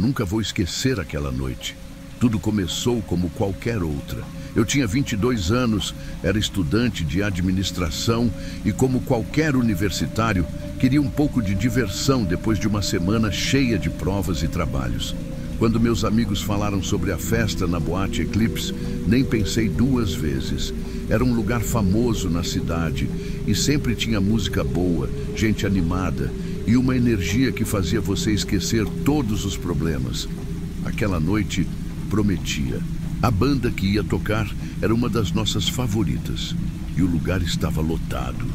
nunca vou esquecer aquela noite. Tudo começou como qualquer outra. Eu tinha 22 anos, era estudante de administração e, como qualquer universitário, queria um pouco de diversão depois de uma semana cheia de provas e trabalhos. Quando meus amigos falaram sobre a festa na Boate Eclipse, nem pensei duas vezes. Era um lugar famoso na cidade e sempre tinha música boa, gente animada e uma energia que fazia você esquecer todos os problemas. Aquela noite prometia. A banda que ia tocar era uma das nossas favoritas e o lugar estava lotado.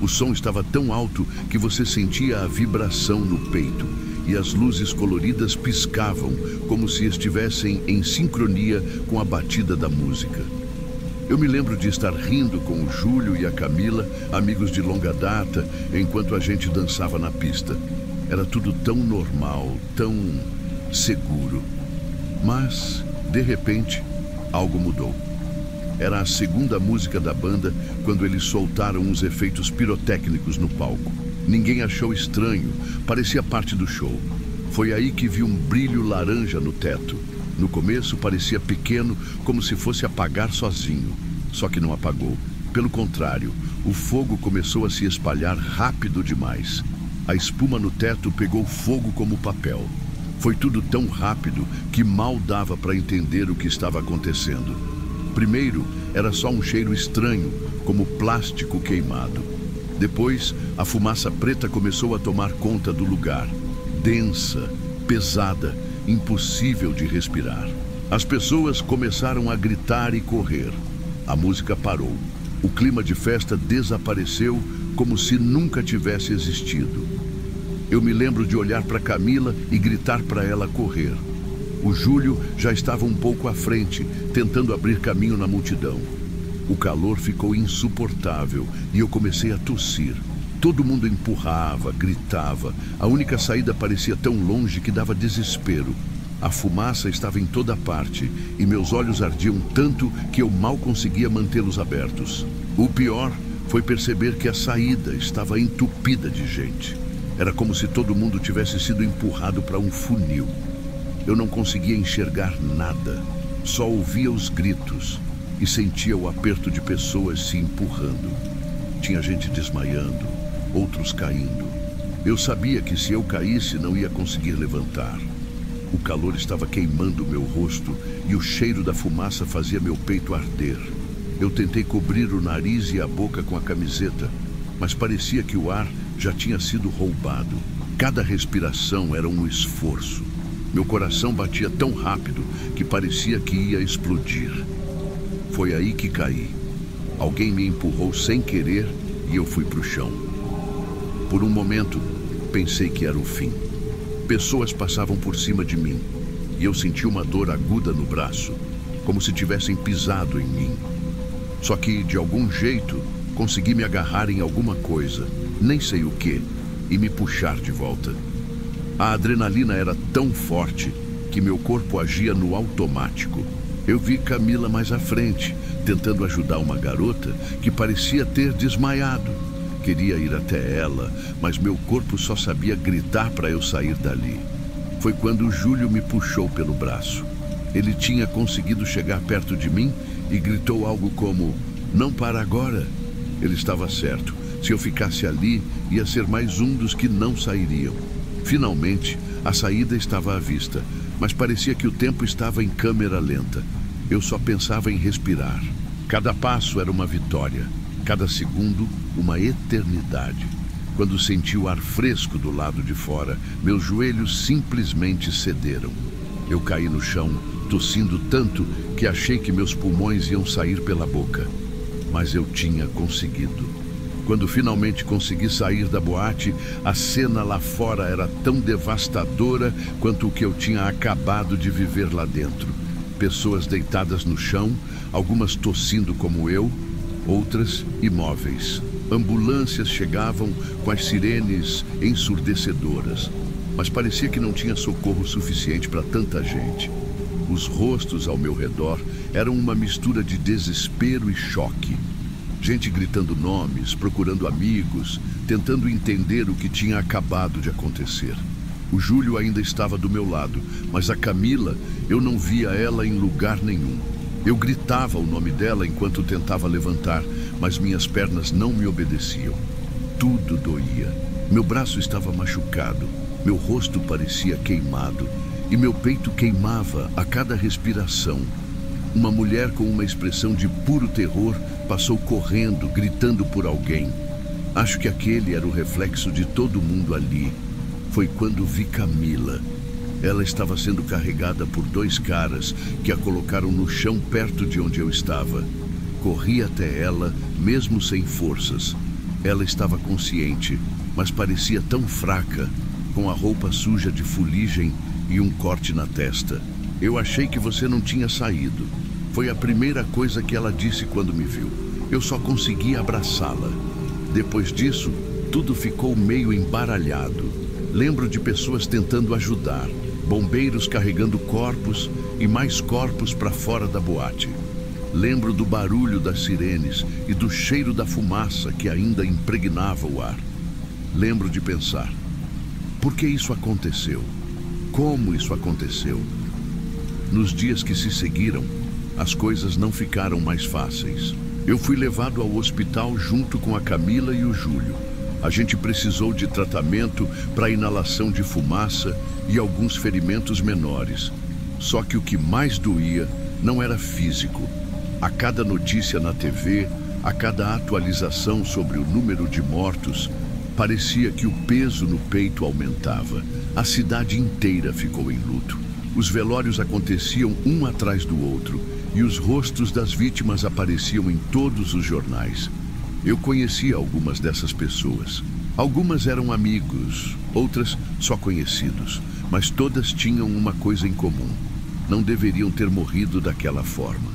O som estava tão alto que você sentia a vibração no peito e as luzes coloridas piscavam como se estivessem em sincronia com a batida da música. Eu me lembro de estar rindo com o Júlio e a Camila, amigos de longa data, enquanto a gente dançava na pista. Era tudo tão normal, tão seguro. Mas, de repente, algo mudou. Era a segunda música da banda quando eles soltaram uns efeitos pirotécnicos no palco. Ninguém achou estranho, parecia parte do show. Foi aí que vi um brilho laranja no teto. No começo parecia pequeno, como se fosse apagar sozinho. Só que não apagou. Pelo contrário, o fogo começou a se espalhar rápido demais. A espuma no teto pegou fogo como papel. Foi tudo tão rápido que mal dava para entender o que estava acontecendo. Primeiro, era só um cheiro estranho, como plástico queimado. Depois, a fumaça preta começou a tomar conta do lugar. Densa, pesada, impossível de respirar. As pessoas começaram a gritar e correr. A música parou. O clima de festa desapareceu como se nunca tivesse existido. Eu me lembro de olhar para Camila e gritar para ela correr. O Júlio já estava um pouco à frente, tentando abrir caminho na multidão. O calor ficou insuportável e eu comecei a tossir. Todo mundo empurrava, gritava. A única saída parecia tão longe que dava desespero. A fumaça estava em toda parte e meus olhos ardiam tanto que eu mal conseguia mantê-los abertos. O pior foi perceber que a saída estava entupida de gente. Era como se todo mundo tivesse sido empurrado para um funil. Eu não conseguia enxergar nada, só ouvia os gritos e sentia o aperto de pessoas se empurrando. Tinha gente desmaiando, outros caindo. Eu sabia que se eu caísse não ia conseguir levantar. O calor estava queimando meu rosto e o cheiro da fumaça fazia meu peito arder. Eu tentei cobrir o nariz e a boca com a camiseta, mas parecia que o ar já tinha sido roubado. Cada respiração era um esforço. Meu coração batia tão rápido que parecia que ia explodir. Foi aí que caí. Alguém me empurrou sem querer e eu fui para o chão. Por um momento, pensei que era o fim. Pessoas passavam por cima de mim e eu senti uma dor aguda no braço, como se tivessem pisado em mim. Só que, de algum jeito, consegui me agarrar em alguma coisa, nem sei o que, e me puxar de volta. A adrenalina era tão forte que meu corpo agia no automático. Eu vi Camila mais à frente, tentando ajudar uma garota que parecia ter desmaiado. Queria ir até ela, mas meu corpo só sabia gritar para eu sair dali. Foi quando o Júlio me puxou pelo braço. Ele tinha conseguido chegar perto de mim e gritou algo como: "Não para agora." Ele estava certo. Se eu ficasse ali, ia ser mais um dos que não sairiam. Finalmente, a saída estava à vista, mas parecia que o tempo estava em câmera lenta. Eu só pensava em respirar. Cada passo era uma vitória, cada segundo uma eternidade. Quando senti o ar fresco do lado de fora, meus joelhos simplesmente cederam. Eu caí no chão, tossindo tanto que achei que meus pulmões iam sair pela boca. Mas eu tinha conseguido. Quando finalmente consegui sair da boate, a cena lá fora era tão devastadora quanto o que eu tinha acabado de viver lá dentro. Pessoas deitadas no chão, algumas tossindo como eu, outras imóveis. Ambulâncias chegavam com as sirenes ensurdecedoras, mas parecia que não tinha socorro suficiente para tanta gente. Os rostos ao meu redor eram uma mistura de desespero e choque. Gente gritando nomes, procurando amigos, tentando entender o que tinha acabado de acontecer. O Júlio ainda estava do meu lado, mas a Camila, eu não via ela em lugar nenhum. Eu gritava o nome dela enquanto tentava levantar, mas minhas pernas não me obedeciam. Tudo doía. Meu braço estava machucado, meu rosto parecia queimado e meu peito queimava a cada respiração. Uma mulher com uma expressão de puro terror passou correndo, gritando por alguém. Acho que aquele era o reflexo de todo mundo ali. Foi quando vi Camila. Ela estava sendo carregada por dois caras que a colocaram no chão perto de onde eu estava. Corri até ela, mesmo sem forças. Ela estava consciente, mas parecia tão fraca, com a roupa suja de fuligem e um corte na testa. Eu achei que você não tinha saído. Foi a primeira coisa que ela disse quando me viu. Eu só consegui abraçá-la. Depois disso, tudo ficou meio embaralhado. Lembro de pessoas tentando ajudar, bombeiros carregando corpos e mais corpos para fora da boate. Lembro do barulho das sirenes e do cheiro da fumaça que ainda impregnava o ar. Lembro de pensar: por que isso aconteceu? Como isso aconteceu? Nos dias que se seguiram, as coisas não ficaram mais fáceis. Eu fui levado ao hospital junto com a Camila e o Júlio. A gente precisou de tratamento para inalação de fumaça e alguns ferimentos menores. Só que o que mais doía não era físico. A cada notícia na TV, a cada atualização sobre o número de mortos, parecia que o peso no peito aumentava. A cidade inteira ficou em luto. Os velórios aconteciam um atrás do outro e os rostos das vítimas apareciam em todos os jornais. Eu conhecia algumas dessas pessoas. Algumas eram amigos, outras só conhecidos, mas todas tinham uma coisa em comum: não deveriam ter morrido daquela forma.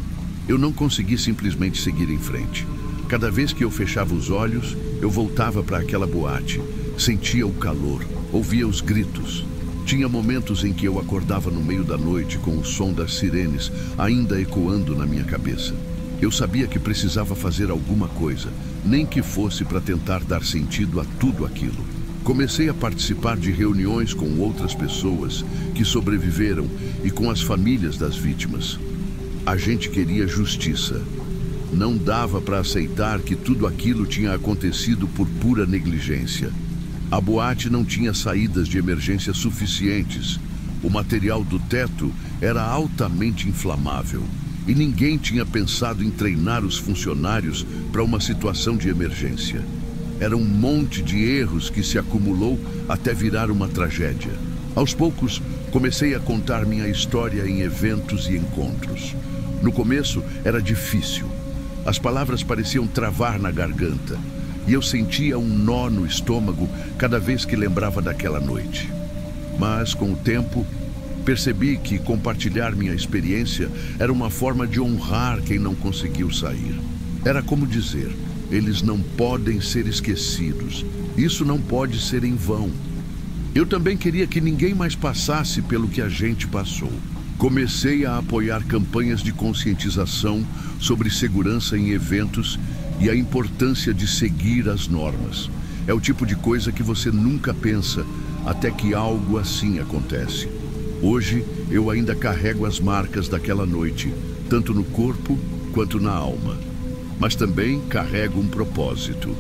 Eu não consegui simplesmente seguir em frente. Cada vez que eu fechava os olhos, eu voltava para aquela boate, sentia o calor, ouvia os gritos. Tinha momentos em que eu acordava no meio da noite com o som das sirenes ainda ecoando na minha cabeça. Eu sabia que precisava fazer alguma coisa, nem que fosse para tentar dar sentido a tudo aquilo. Comecei a participar de reuniões com outras pessoas que sobreviveram e com as famílias das vítimas. A gente queria justiça. Não dava para aceitar que tudo aquilo tinha acontecido por pura negligência. A boate não tinha saídas de emergência suficientes. O material do teto era altamente inflamável. E ninguém tinha pensado em treinar os funcionários para uma situação de emergência. Era um monte de erros que se acumulou até virar uma tragédia. Aos poucos, comecei a contar minha história em eventos e encontros. No começo, era difícil. As palavras pareciam travar na garganta. E eu sentia um nó no estômago cada vez que lembrava daquela noite. Mas, com o tempo, percebi que compartilhar minha experiência era uma forma de honrar quem não conseguiu sair. Era como dizer: eles não podem ser esquecidos. Isso não pode ser em vão. Eu também queria que ninguém mais passasse pelo que a gente passou. Comecei a apoiar campanhas de conscientização sobre segurança em eventos e a importância de seguir as normas. É o tipo de coisa que você nunca pensa até que algo assim acontece. Hoje, eu ainda carrego as marcas daquela noite, tanto no corpo quanto na alma. Mas também carrego um propósito.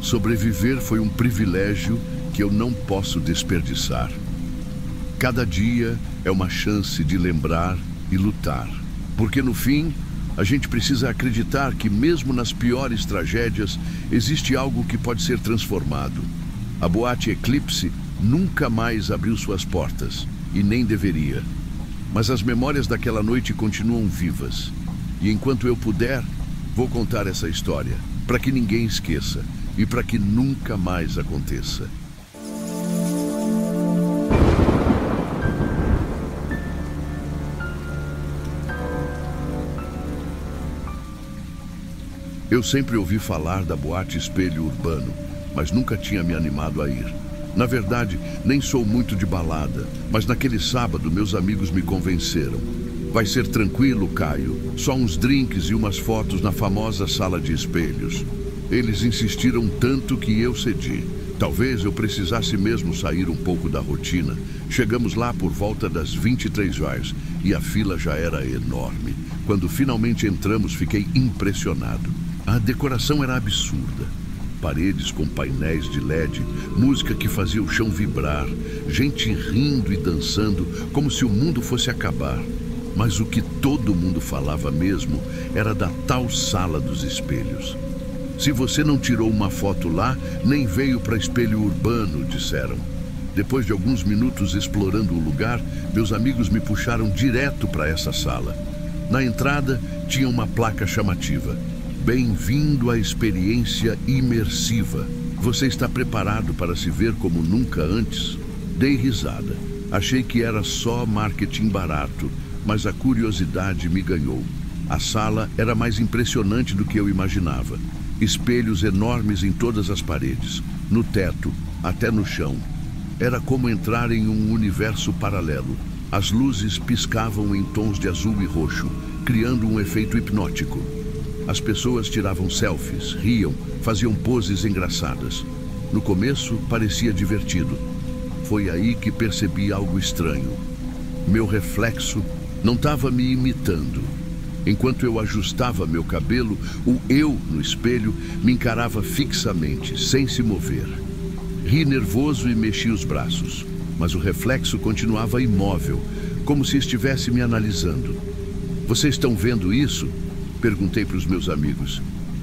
Sobreviver foi um privilégio que eu não posso desperdiçar. Cada dia é uma chance de lembrar e lutar. Porque no fim, a gente precisa acreditar que mesmo nas piores tragédias, existe algo que pode ser transformado. A boate Eclipse nunca mais abriu suas portas. E nem deveria. Mas as memórias daquela noite continuam vivas. E enquanto eu puder, vou contar essa história, para que ninguém esqueça e para que nunca mais aconteça. Eu sempre ouvi falar da boate Espelho Urbano, mas nunca tinha me animado a ir. Na verdade, nem sou muito de balada, mas naquele sábado meus amigos me convenceram. Vai ser tranquilo, Caio. Só uns drinks e umas fotos na famosa sala de espelhos. Eles insistiram tanto que eu cedi. Talvez eu precisasse mesmo sair um pouco da rotina. Chegamos lá por volta das 23 horas e a fila já era enorme. Quando finalmente entramos, fiquei impressionado. A decoração era absurda. Paredes com painéis de LED, música que fazia o chão vibrar, gente rindo e dançando como se o mundo fosse acabar. Mas o que todo mundo falava mesmo era da tal sala dos espelhos. Se você não tirou uma foto lá, nem veio para espelho urbano, disseram. Depois de alguns minutos explorando o lugar, meus amigos me puxaram direto para essa sala. Na entrada tinha uma placa chamativa: Bem-vindo à experiência imersiva. Você está preparado para se ver como nunca antes? Dei risada. Achei que era só marketing barato, mas a curiosidade me ganhou. A sala era mais impressionante do que eu imaginava. Espelhos enormes em todas as paredes, no teto, até no chão. Era como entrar em um universo paralelo. As luzes piscavam em tons de azul e roxo, criando um efeito hipnótico. As pessoas tiravam selfies, riam, faziam poses engraçadas. No começo, parecia divertido. Foi aí que percebi algo estranho. Meu reflexo não estava me imitando. Enquanto eu ajustava meu cabelo, o eu no espelho me encarava fixamente, sem se mover. Ri nervoso e mexi os braços, mas o reflexo continuava imóvel, como se estivesse me analisando. Vocês estão vendo isso? Perguntei para os meus amigos,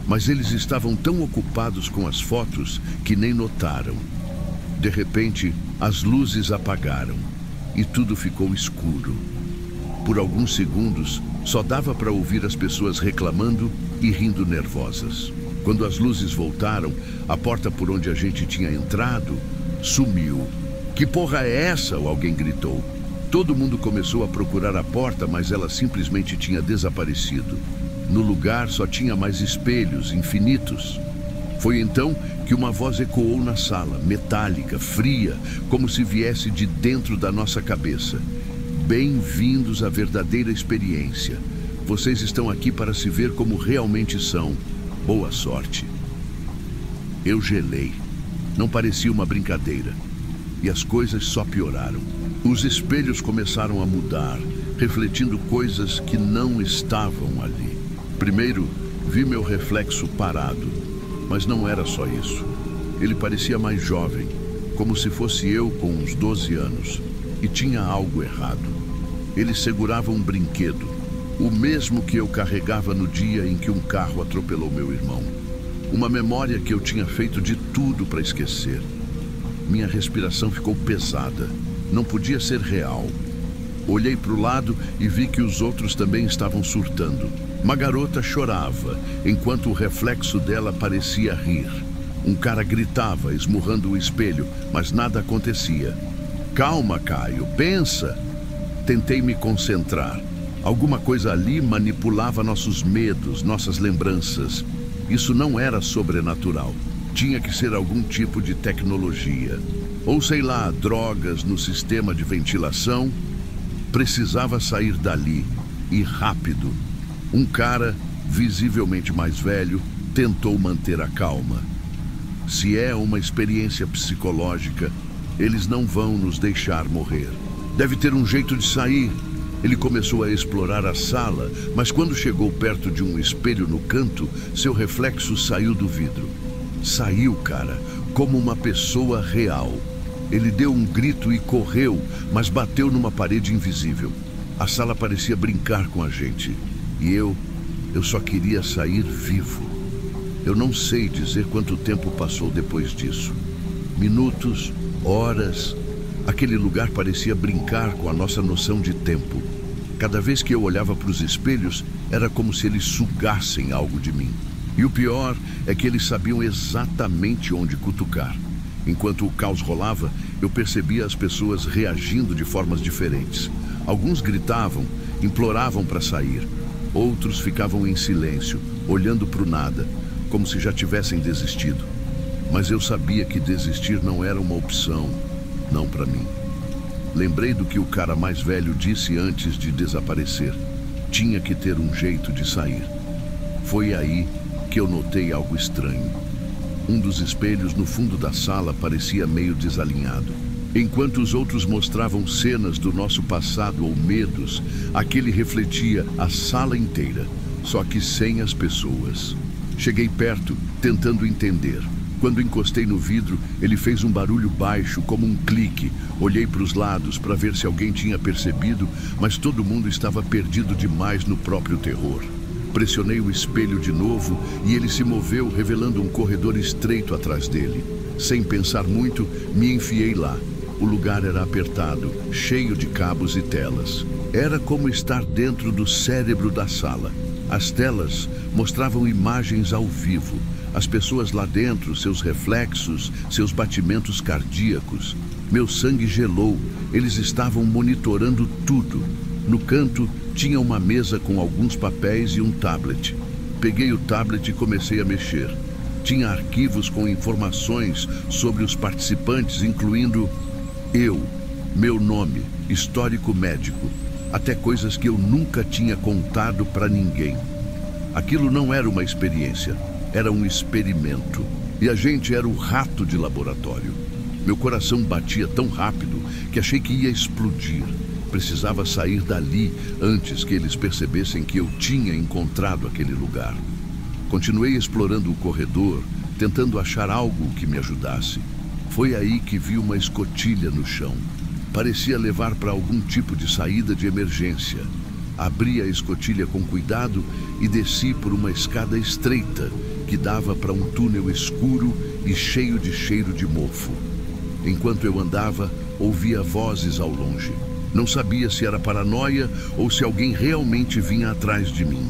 mas eles estavam tão ocupados com as fotos que nem notaram. De repente, as luzes apagaram e tudo ficou escuro. Por alguns segundos, só dava para ouvir as pessoas reclamando e rindo nervosas. Quando as luzes voltaram, a porta por onde a gente tinha entrado sumiu. Que porra é essa? Alguém gritou. Todo mundo começou a procurar a porta, mas ela simplesmente tinha desaparecido. No lugar só tinha mais espelhos infinitos. Foi então que uma voz ecoou na sala, metálica, fria, como se viesse de dentro da nossa cabeça. Bem-vindos à verdadeira experiência. Vocês estão aqui para se ver como realmente são. Boa sorte. Eu gelei. Não parecia uma brincadeira. E as coisas só pioraram. Os espelhos começaram a mudar, refletindo coisas que não estavam ali. Primeiro, vi meu reflexo parado. Mas não era só isso. Ele parecia mais jovem, como se fosse eu com uns 12 anos. E tinha algo errado. Ele segurava um brinquedo, o mesmo que eu carregava no dia em que um carro atropelou meu irmão. Uma memória que eu tinha feito de tudo para esquecer. Minha respiração ficou pesada. Não podia ser real. Olhei para o lado e vi que os outros também estavam surtando. Uma garota chorava, enquanto o reflexo dela parecia rir. Um cara gritava, esmurrando o espelho, mas nada acontecia. Calma, Caio, pensa. Tentei me concentrar. Alguma coisa ali manipulava nossos medos, nossas lembranças. Isso não era sobrenatural. Tinha que ser algum tipo de tecnologia. Ou sei lá, drogas no sistema de ventilação. Precisava sair dali, e rápido. Um cara, visivelmente mais velho, tentou manter a calma. Se é uma experiência psicológica, eles não vão nos deixar morrer. Deve ter um jeito de sair. Ele começou a explorar a sala, mas quando chegou perto de um espelho no canto, seu reflexo saiu do vidro. Saiu, cara, como uma pessoa real. Ele deu um grito e correu, mas bateu numa parede invisível. A sala parecia brincar com a gente. E eu só queria sair vivo. Eu não sei dizer quanto tempo passou depois disso. Minutos, horas. Aquele lugar parecia brincar com a nossa noção de tempo. Cada vez que eu olhava para os espelhos, era como se eles sugassem algo de mim. E o pior é que eles sabiam exatamente onde cutucar. Enquanto o caos rolava, eu percebia as pessoas reagindo de formas diferentes. Alguns gritavam, imploravam para sair. Outros ficavam em silêncio, olhando para o nada, como se já tivessem desistido. Mas eu sabia que desistir não era uma opção, não para mim. Lembrei do que o cara mais velho disse antes de desaparecer. Tinha que ter um jeito de sair. Foi aí que eu notei algo estranho. Um dos espelhos no fundo da sala parecia meio desalinhado. Enquanto os outros mostravam cenas do nosso passado ou medos, aquele refletia a sala inteira, só que sem as pessoas. Cheguei perto, tentando entender. Quando encostei no vidro, ele fez um barulho baixo, como um clique. Olhei para os lados para ver se alguém tinha percebido, mas todo mundo estava perdido demais no próprio terror. Pressionei o espelho de novo e ele se moveu, revelando um corredor estreito atrás dele. Sem pensar muito, me enfiei lá. O lugar era apertado, cheio de cabos e telas. Era como estar dentro do cérebro da sala. As telas mostravam imagens ao vivo. As pessoas lá dentro, seus reflexos, seus batimentos cardíacos. Meu sangue gelou. Eles estavam monitorando tudo. No canto, tinha uma mesa com alguns papéis e um tablet. Peguei o tablet e comecei a mexer. Tinha arquivos com informações sobre os participantes, incluindo meu nome, histórico médico, até coisas que eu nunca tinha contado para ninguém. Aquilo não era uma experiência, era um experimento. E a gente era o rato de laboratório. Meu coração batia tão rápido que achei que ia explodir. Precisava sair dali antes que eles percebessem que eu tinha encontrado aquele lugar. Continuei explorando o corredor, tentando achar algo que me ajudasse. Foi aí que vi uma escotilha no chão. Parecia levar para algum tipo de saída de emergência. Abri a escotilha com cuidado e desci por uma escada estreita que dava para um túnel escuro e cheio de cheiro de mofo. Enquanto eu andava, ouvia vozes ao longe. Não sabia se era paranoia ou se alguém realmente vinha atrás de mim.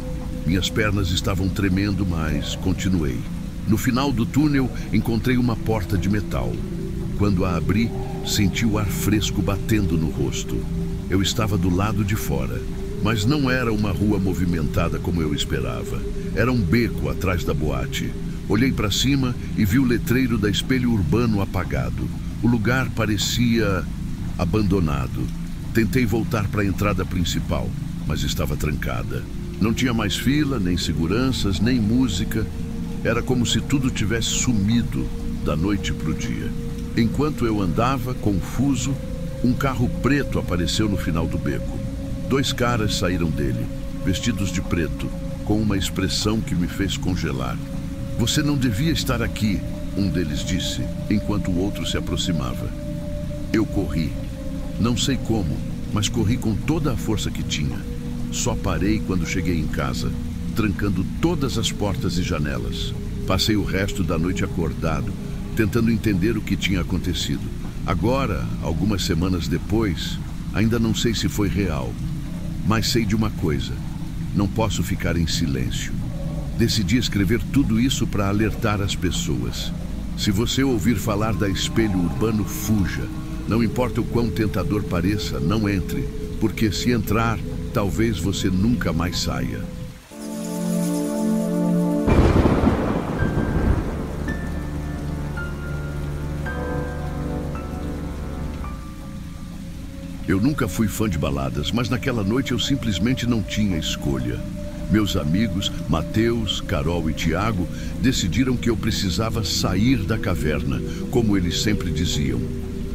Minhas pernas estavam tremendo, mas continuei. No final do túnel, encontrei uma porta de metal. Quando a abri, senti o ar fresco batendo no rosto. Eu estava do lado de fora, mas não era uma rua movimentada como eu esperava. Era um beco atrás da boate. Olhei para cima e vi o letreiro da Espelho Urbano apagado. O lugar parecia abandonado. Tentei voltar para a entrada principal, mas estava trancada. Não tinha mais fila, nem seguranças, nem música. Era como se tudo tivesse sumido da noite para o dia. Enquanto eu andava, confuso, um carro preto apareceu no final do beco. 2 caras saíram dele, vestidos de preto, com uma expressão que me fez congelar. "Você não devia estar aqui", um deles disse, enquanto o outro se aproximava. Eu corri. Não sei como, mas corri com toda a força que tinha. Só parei quando cheguei em casa, trancando todas as portas e janelas. Passei o resto da noite acordado, tentando entender o que tinha acontecido. Agora, algumas semanas depois, ainda não sei se foi real, mas sei de uma coisa: não posso ficar em silêncio. Decidi escrever tudo isso para alertar as pessoas. Se você ouvir falar da Espelho Urbano, fuja. Não importa o quão tentador pareça, não entre, porque se entrar, talvez você nunca mais saia. Eu nunca fui fã de baladas, mas naquela noite eu simplesmente não tinha escolha. Meus amigos, Mateus, Carol e Tiago, decidiram que eu precisava sair da caverna, como eles sempre diziam.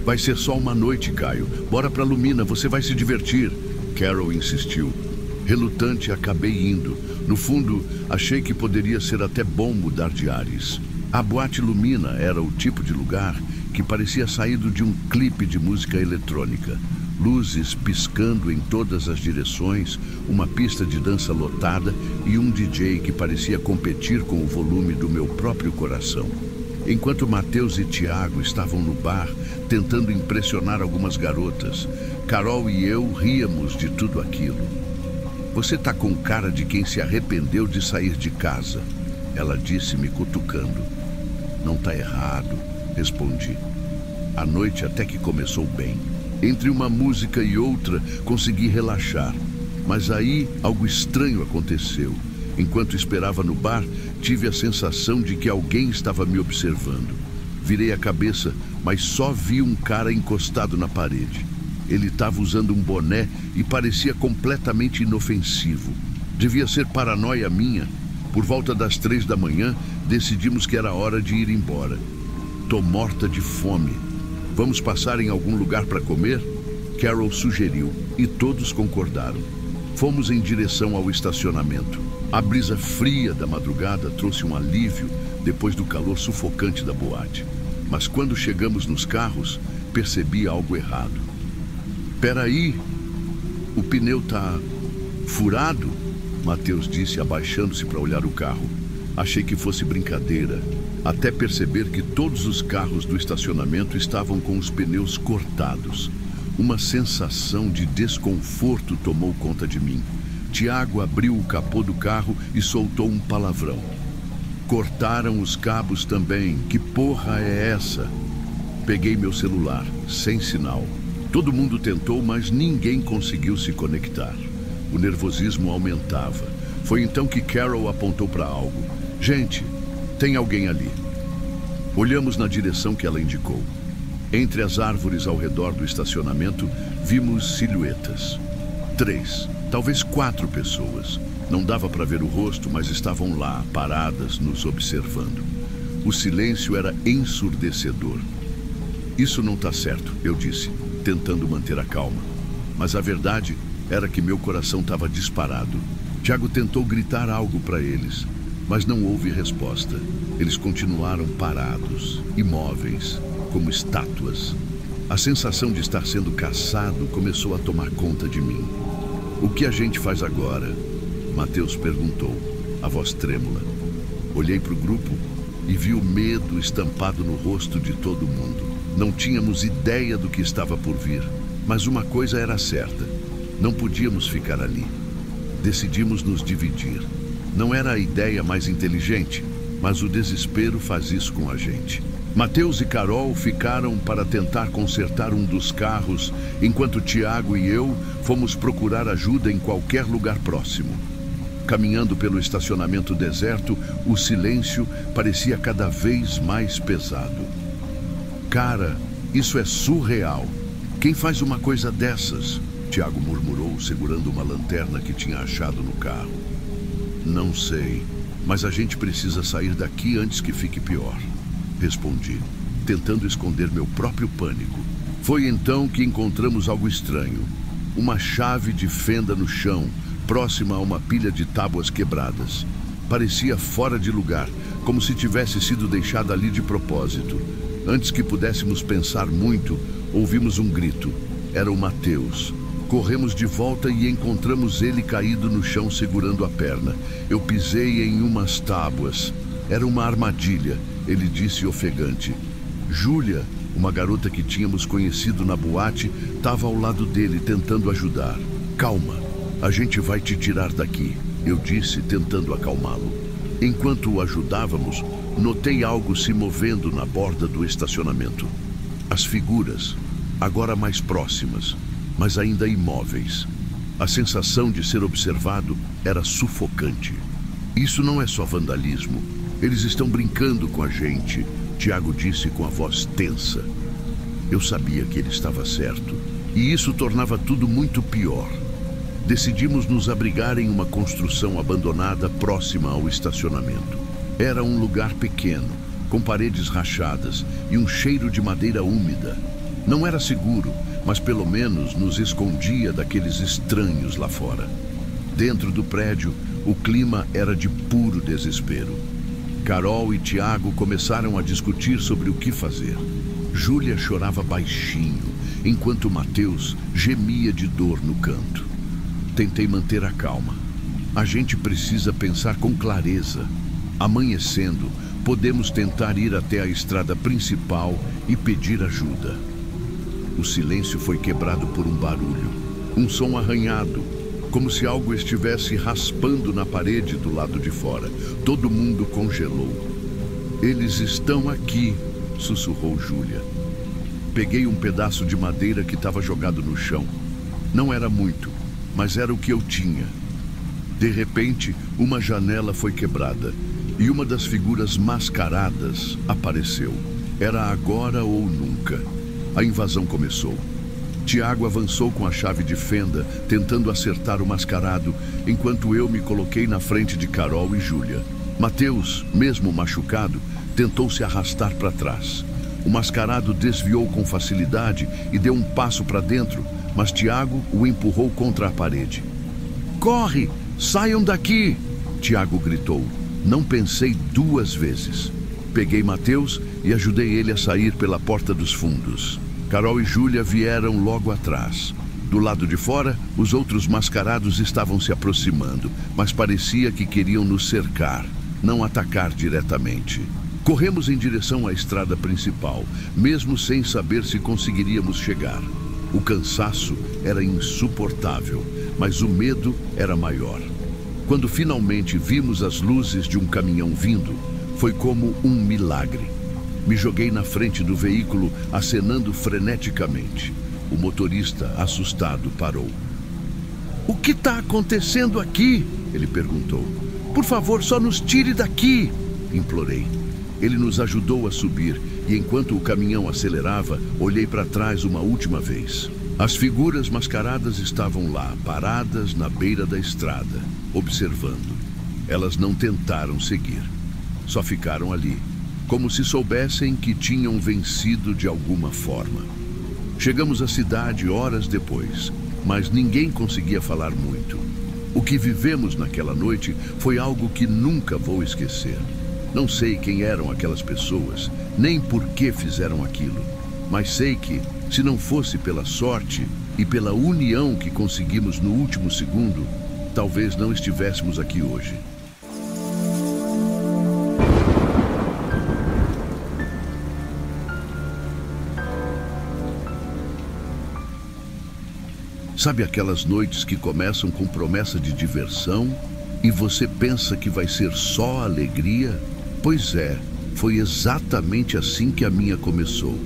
"Vai ser só uma noite, Caio. Bora pra Lumina, você vai se divertir." Carol insistiu. Relutante, acabei indo. No fundo, achei que poderia ser até bom mudar de ares. A boate Lumina era o tipo de lugar que parecia saído de um clipe de música eletrônica. Luzes piscando em todas as direções, uma pista de dança lotada e um DJ que parecia competir com o volume do meu próprio coração. Enquanto Mateus e Tiago estavam no bar, tentando impressionar algumas garotas, Carol e eu ríamos de tudo aquilo. "Você tá com cara de quem se arrependeu de sair de casa", ela disse, me cutucando. "Não tá errado", respondi. A noite até que começou bem. Entre uma música e outra, consegui relaxar. Mas aí, algo estranho aconteceu. Enquanto esperava no bar, tive a sensação de que alguém estava me observando. Virei a cabeça, mas só vi um cara encostado na parede. Ele estava usando um boné e parecia completamente inofensivo. Devia ser paranoia minha. Por volta das 3 da manhã, Decidimos que era hora de ir embora. Tô morta de fome. Vamos passar em algum lugar para comer? Carol sugeriu e todos concordaram. Fomos em direção ao estacionamento. A brisa fria da madrugada trouxe um alívio depois do calor sufocante da boate. Mas quando chegamos nos carros, percebi algo errado. Peraí, o pneu tá furado? Matheus disse, abaixando-se para olhar o carro. Achei que fosse brincadeira, até perceber que todos os carros do estacionamento estavam com os pneus cortados. Uma sensação de desconforto tomou conta de mim. Tiago abriu o capô do carro e soltou um palavrão. Cortaram os cabos também. Que porra é essa? Peguei meu celular, sem sinal. Todo mundo tentou, mas ninguém conseguiu se conectar. O nervosismo aumentava. Foi então que Carol apontou para algo. Gente, tem alguém ali. Olhamos na direção que ela indicou. Entre as árvores ao redor do estacionamento, vimos silhuetas. 3, talvez 4 pessoas. Não dava para ver o rosto, mas estavam lá, paradas, nos observando. O silêncio era ensurdecedor. Isso não está certo, eu disse, tentando manter a calma. Mas a verdade era que meu coração estava disparado. Tiago tentou gritar algo para eles, mas não houve resposta. Eles continuaram parados, imóveis, como estátuas. A sensação de estar sendo caçado começou a tomar conta de mim. O que a gente faz agora? Matheus perguntou, a voz trêmula. Olhei para o grupo e vi o medo estampado no rosto de todo mundo. Não tínhamos ideia do que estava por vir, mas uma coisa era certa. Não podíamos ficar ali. Decidimos nos dividir. Não era a ideia mais inteligente, mas o desespero faz isso com a gente. Matheus e Carol ficaram para tentar consertar um dos carros, enquanto Tiago e eu fomos procurar ajuda em qualquer lugar próximo. Caminhando pelo estacionamento deserto, o silêncio parecia cada vez mais pesado. Cara, isso é surreal. Quem faz uma coisa dessas? Tiago murmurou, segurando uma lanterna que tinha achado no carro. Não sei, mas a gente precisa sair daqui antes que fique pior. Respondi, tentando esconder meu próprio pânico. Foi então que encontramos algo estranho. Uma chave de fenda no chão, próxima a uma pilha de tábuas quebradas. Parecia fora de lugar, como se tivesse sido deixada ali de propósito. Antes que pudéssemos pensar muito, ouvimos um grito. Era o Matheus. Corremos de volta e encontramos ele caído no chão segurando a perna. Eu pisei em umas tábuas. Era uma armadilha, ele disse ofegante. Júlia, uma garota que tínhamos conhecido na boate, estava ao lado dele tentando ajudar. Calma, a gente vai te tirar daqui, eu disse tentando acalmá-lo. Enquanto o ajudávamos, notei algo se movendo na borda do estacionamento. As figuras, agora mais próximas, mas ainda imóveis. A sensação de ser observado era sufocante. Isso não é só vandalismo. Eles estão brincando com a gente, Tiago disse com a voz tensa. Eu sabia que ele estava certo, e isso tornava tudo muito pior. Decidimos nos abrigar em uma construção abandonada próxima ao estacionamento. Era um lugar pequeno, com paredes rachadas e um cheiro de madeira úmida. Não era seguro, mas pelo menos nos escondia daqueles estranhos lá fora. Dentro do prédio, o clima era de puro desespero. Carol e Tiago começaram a discutir sobre o que fazer. Júlia chorava baixinho, enquanto Matheus gemia de dor no canto. Tentei manter a calma. A gente precisa pensar com clareza. Amanhecendo, podemos tentar ir até a estrada principal e pedir ajuda. O silêncio foi quebrado por um barulho. Um som arranhado, como se algo estivesse raspando na parede do lado de fora. Todo mundo congelou. Eles estão aqui, sussurrou Júlia. Peguei um pedaço de madeira que estava jogado no chão. Não era muito, mas era o que eu tinha. De repente, uma janela foi quebrada e uma das figuras mascaradas apareceu. Era agora ou nunca. A invasão começou. Tiago avançou com a chave de fenda, tentando acertar o mascarado, enquanto eu me coloquei na frente de Carol e Júlia. Mateus, mesmo machucado, tentou se arrastar para trás. O mascarado desviou com facilidade e deu um passo para dentro, mas Tiago o empurrou contra a parede. "Corre! Saiam daqui!" Tiago gritou. Não pensei duas vezes. Peguei Mateus e ajudei ele a sair pela porta dos fundos. Carol e Júlia vieram logo atrás. Do lado de fora, os outros mascarados estavam se aproximando, mas parecia que queriam nos cercar, não atacar diretamente. Corremos em direção à estrada principal, mesmo sem saber se conseguiríamos chegar. O cansaço era insuportável, mas o medo era maior. Quando finalmente vimos as luzes de um caminhão vindo, foi como um milagre. Me joguei na frente do veículo, acenando freneticamente. O motorista, assustado, parou. "O que está acontecendo aqui?" ele perguntou. "Por favor, só nos tire daqui!" implorei. Ele nos ajudou a subir e, enquanto o caminhão acelerava, olhei para trás uma última vez. As figuras mascaradas estavam lá, paradas na beira da estrada, observando. Elas não tentaram seguir. Só ficaram ali, como se soubessem que tinham vencido de alguma forma. Chegamos à cidade horas depois, mas ninguém conseguia falar muito. O que vivemos naquela noite foi algo que nunca vou esquecer. Não sei quem eram aquelas pessoas, nem por que fizeram aquilo, mas sei que, se não fosse pela sorte e pela união que conseguimos no último segundo, talvez não estivéssemos aqui hoje. Sabe aquelas noites que começam com promessa de diversão e você pensa que vai ser só alegria? Pois é, foi exatamente assim que a minha começou.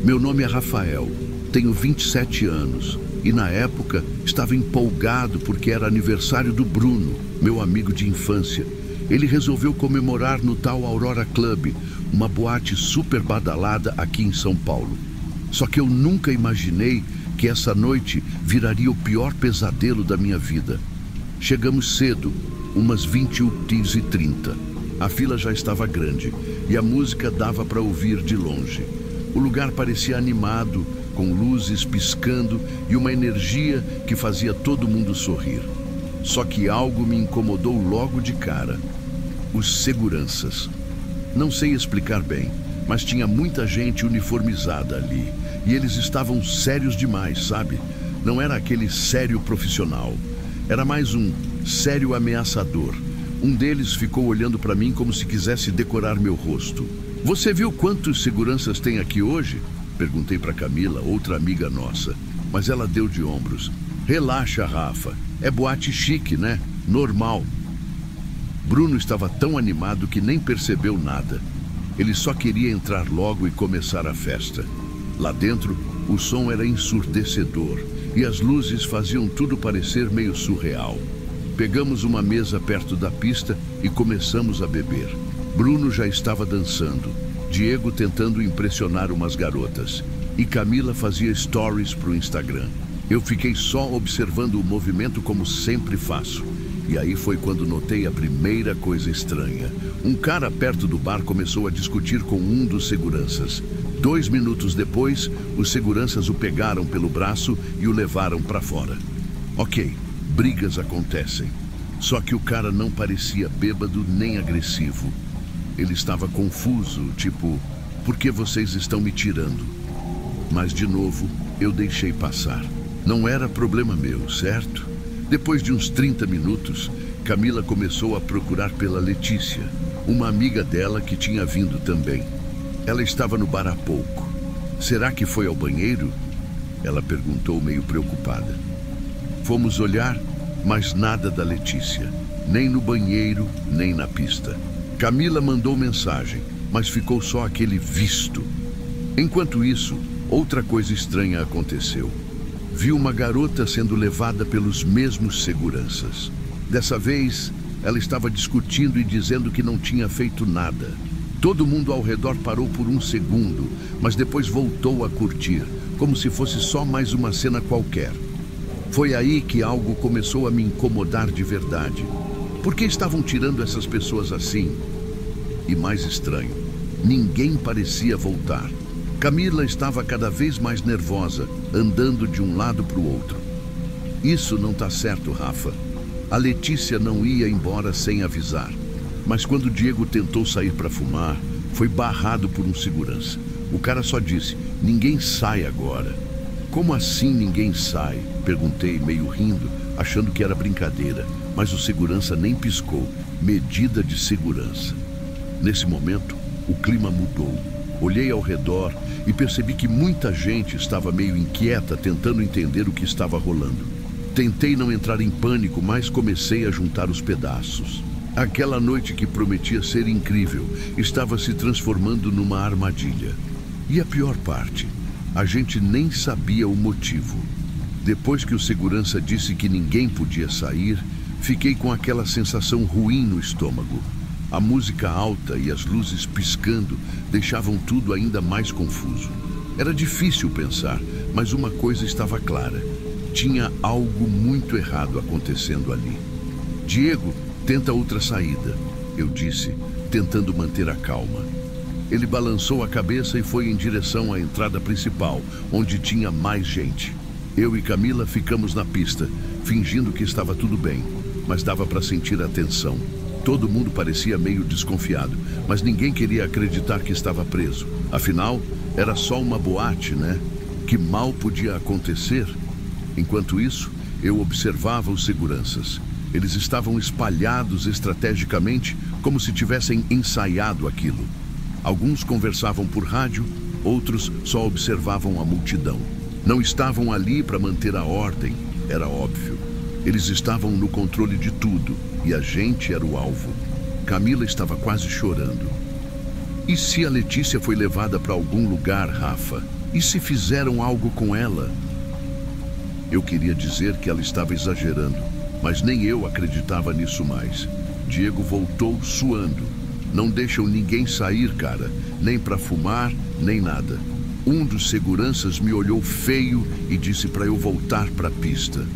Meu nome é Rafael, tenho 27 anos e na época estava empolgado porque era aniversário do Bruno, meu amigo de infância. Ele resolveu comemorar no tal Aurora Club, uma boate super badalada aqui em São Paulo. Só que eu nunca imaginei que essa noite viraria o pior pesadelo da minha vida. Chegamos cedo, umas 20h30. A fila já estava grande e a música dava para ouvir de longe. O lugar parecia animado, com luzes piscando e uma energia que fazia todo mundo sorrir. Só que algo me incomodou logo de cara. Os seguranças. Não sei explicar bem, mas tinha muita gente uniformizada ali. E eles estavam sérios demais, sabe? Não era aquele sério profissional. Era mais um sério ameaçador. Um deles ficou olhando para mim como se quisesse decorar meu rosto. "Você viu quantos seguranças tem aqui hoje?" Perguntei para Camila, outra amiga nossa. Mas ela deu de ombros. "Relaxa, Rafa. É boate chique, né? Normal." Bruno estava tão animado que nem percebeu nada. Ele só queria entrar logo e começar a festa. Lá dentro, o som era ensurdecedor e as luzes faziam tudo parecer meio surreal. Pegamos uma mesa perto da pista e começamos a beber. Bruno já estava dançando, Diego tentando impressionar umas garotas e Camila fazia stories para o Instagram. Eu fiquei só observando o movimento como sempre faço. E aí foi quando notei a primeira coisa estranha. Um cara perto do bar começou a discutir com um dos seguranças. 2 minutos depois, os seguranças o pegaram pelo braço e o levaram para fora. Ok, brigas acontecem. Só que o cara não parecia bêbado nem agressivo. Ele estava confuso, tipo, por que vocês estão me tirando? Mas de novo, eu deixei passar. Não era problema meu, certo? Depois de uns 30 minutos, Camila começou a procurar pela Letícia, uma amiga dela que tinha vindo também. Ela estava no bar há pouco. Será que foi ao banheiro? Ela perguntou meio preocupada. Fomos olhar, mas nada da Letícia, nem no banheiro, nem na pista. Camila mandou mensagem, mas ficou só aquele visto. Enquanto isso, outra coisa estranha aconteceu. Vi uma garota sendo levada pelos mesmos seguranças. Dessa vez, ela estava discutindo e dizendo que não tinha feito nada. Todo mundo ao redor parou por um segundo, mas depois voltou a curtir, como se fosse só mais uma cena qualquer. Foi aí que algo começou a me incomodar de verdade. Por que estavam tirando essas pessoas assim? E mais estranho, ninguém parecia voltar. Camila estava cada vez mais nervosa, andando de um lado para o outro. Isso não está certo, Rafa. A Letícia não ia embora sem avisar. Mas quando Diego tentou sair para fumar, foi barrado por um segurança. O cara só disse: ninguém sai agora. Como assim ninguém sai? Perguntei, meio rindo, achando que era brincadeira. Mas o segurança nem piscou. Medida de segurança. Nesse momento, o clima mudou. Olhei ao redor e percebi que muita gente estava meio inquieta, tentando entender o que estava rolando. Tentei não entrar em pânico, mas comecei a juntar os pedaços. Aquela noite que prometia ser incrível estava se transformando numa armadilha. E a pior parte, a gente nem sabia o motivo. Depois que o segurança disse que ninguém podia sair, fiquei com aquela sensação ruim no estômago. A música alta e as luzes piscando deixavam tudo ainda mais confuso. Era difícil pensar, mas uma coisa estava clara. Tinha algo muito errado acontecendo ali. Diego, tenta outra saída, eu disse, tentando manter a calma. Ele balançou a cabeça e foi em direção à entrada principal, onde tinha mais gente. Eu e Camila ficamos na pista, fingindo que estava tudo bem, mas dava para sentir a tensão. Todo mundo parecia meio desconfiado, mas ninguém queria acreditar que estava preso. Afinal, era só uma boate, né? Que mal podia acontecer? Enquanto isso, eu observava os seguranças. Eles estavam espalhados estrategicamente, como se tivessem ensaiado aquilo. Alguns conversavam por rádio, outros só observavam a multidão. Não estavam ali para manter a ordem, era óbvio. Eles estavam no controle de tudo, e a gente era o alvo. Camila estava quase chorando. E se a Letícia foi levada para algum lugar, Rafa? E se fizeram algo com ela? Eu queria dizer que ela estava exagerando, mas nem eu acreditava nisso mais. Diego voltou suando. Não deixam ninguém sair, cara, nem para fumar, nem nada. Um dos seguranças me olhou feio e disse para eu voltar para a pista.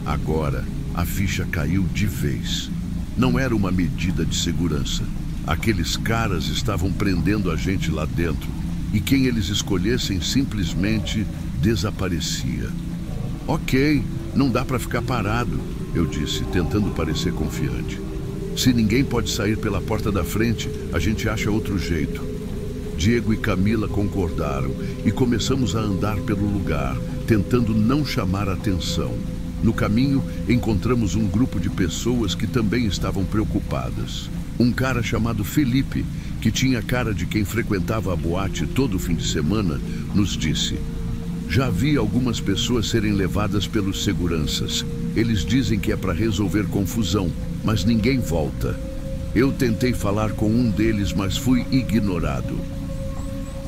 Agora, a ficha caiu de vez. Não era uma medida de segurança. Aqueles caras estavam prendendo a gente lá dentro, e quem eles escolhessem simplesmente desaparecia. Ok, não dá para ficar parado, eu disse, tentando parecer confiante. Se ninguém pode sair pela porta da frente, a gente acha outro jeito. Diego e Camila concordaram e começamos a andar pelo lugar, tentando não chamar atenção. No caminho, encontramos um grupo de pessoas que também estavam preocupadas. Um cara chamado Felipe, que tinha cara de quem frequentava a boate todo fim de semana, nos disse: já vi algumas pessoas serem levadas pelos seguranças. Eles dizem que é para resolver confusão, mas ninguém volta. Eu tentei falar com um deles, mas fui ignorado.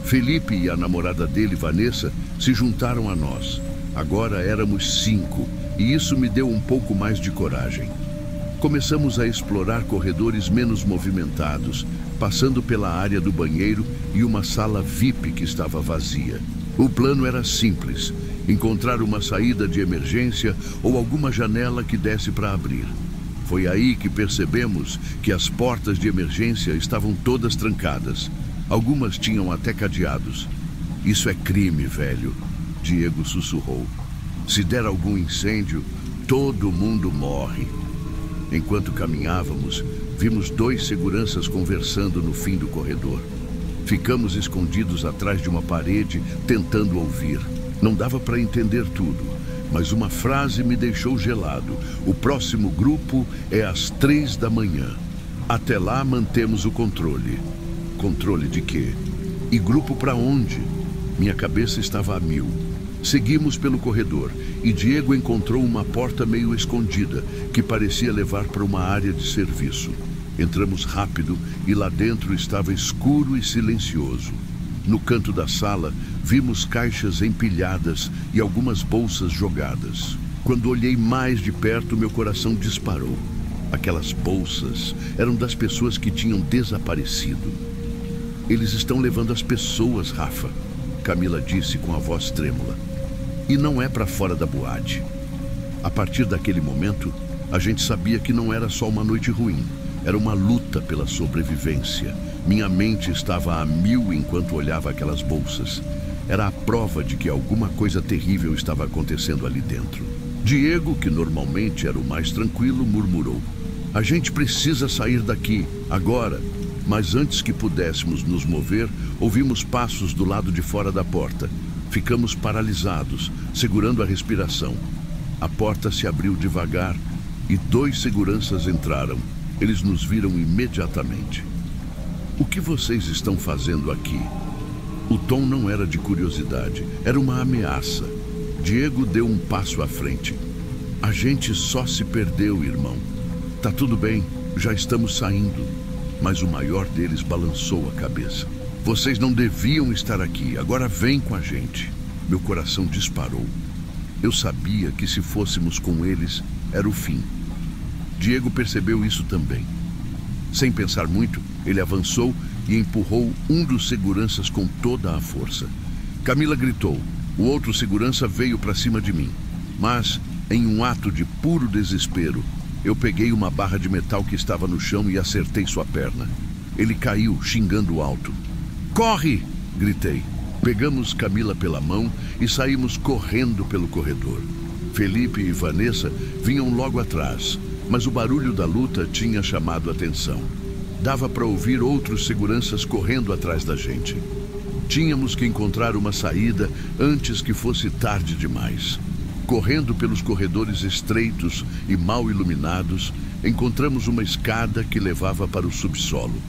Felipe e a namorada dele, Vanessa, se juntaram a nós. Agora éramos 5, e isso me deu um pouco mais de coragem. Começamos a explorar corredores menos movimentados, passando pela área do banheiro e uma sala VIP que estava vazia. O plano era simples: encontrar uma saída de emergência ou alguma janela que desse para abrir. Foi aí que percebemos que as portas de emergência estavam todas trancadas. Algumas tinham até cadeados. Isso é crime, velho, Diego sussurrou. Se der algum incêndio, todo mundo morre. Enquanto caminhávamos, vimos 2 seguranças conversando no fim do corredor. Ficamos escondidos atrás de uma parede, tentando ouvir. Não dava para entender tudo, mas uma frase me deixou gelado. O próximo grupo é às 3 da manhã. Até lá mantemos o controle. Controle de quê? E grupo para onde? Minha cabeça estava a mil. Seguimos pelo corredor e Diego encontrou uma porta meio escondida, que parecia levar para uma área de serviço. Entramos rápido e lá dentro estava escuro e silencioso. No canto da sala, vimos caixas empilhadas e algumas bolsas jogadas. Quando olhei mais de perto, meu coração disparou. Aquelas bolsas eram das pessoas que tinham desaparecido. Eles estão levando as pessoas, Rafa, Camila disse com a voz trêmula. E não é para fora da boate. A partir daquele momento, A gente sabia que não era só uma noite ruim. Era uma luta pela sobrevivência. Minha mente estava a mil enquanto olhava aquelas bolsas. Era a prova de que alguma coisa terrível estava acontecendo ali dentro. Diego, que normalmente era o mais tranquilo, murmurou: "A gente precisa sair daqui, agora." Mas antes que pudéssemos nos mover, ouvimos passos do lado de fora da porta. Ficamos paralisados, segurando a respiração. A porta se abriu devagar e 2 seguranças entraram. Eles nos viram imediatamente. "O que vocês estão fazendo aqui?" O tom não era de curiosidade, era uma ameaça. Diego deu um passo à frente. "A gente só se perdeu, irmão. Tá tudo bem, já estamos saindo." Mas o maior deles balançou a cabeça. "Vocês não deviam estar aqui, agora vem com a gente." Meu coração disparou. Eu sabia que se fôssemos com eles, era o fim. Diego percebeu isso também. Sem pensar muito, ele avançou e empurrou um dos seguranças com toda a força. Camila gritou. O outro segurança veio para cima de mim. Mas, em um ato de puro desespero, eu peguei uma barra de metal que estava no chão e acertei sua perna. Ele caiu, xingando alto. "Corre!" gritei. Pegamos Camila pela mão e saímos correndo pelo corredor. Felipe e Vanessa vinham logo atrás, mas o barulho da luta tinha chamado a atenção. Dava para ouvir outros seguranças correndo atrás da gente. Tínhamos que encontrar uma saída antes que fosse tarde demais. Correndo pelos corredores estreitos e mal iluminados, encontramos uma escada que levava para o subsolo.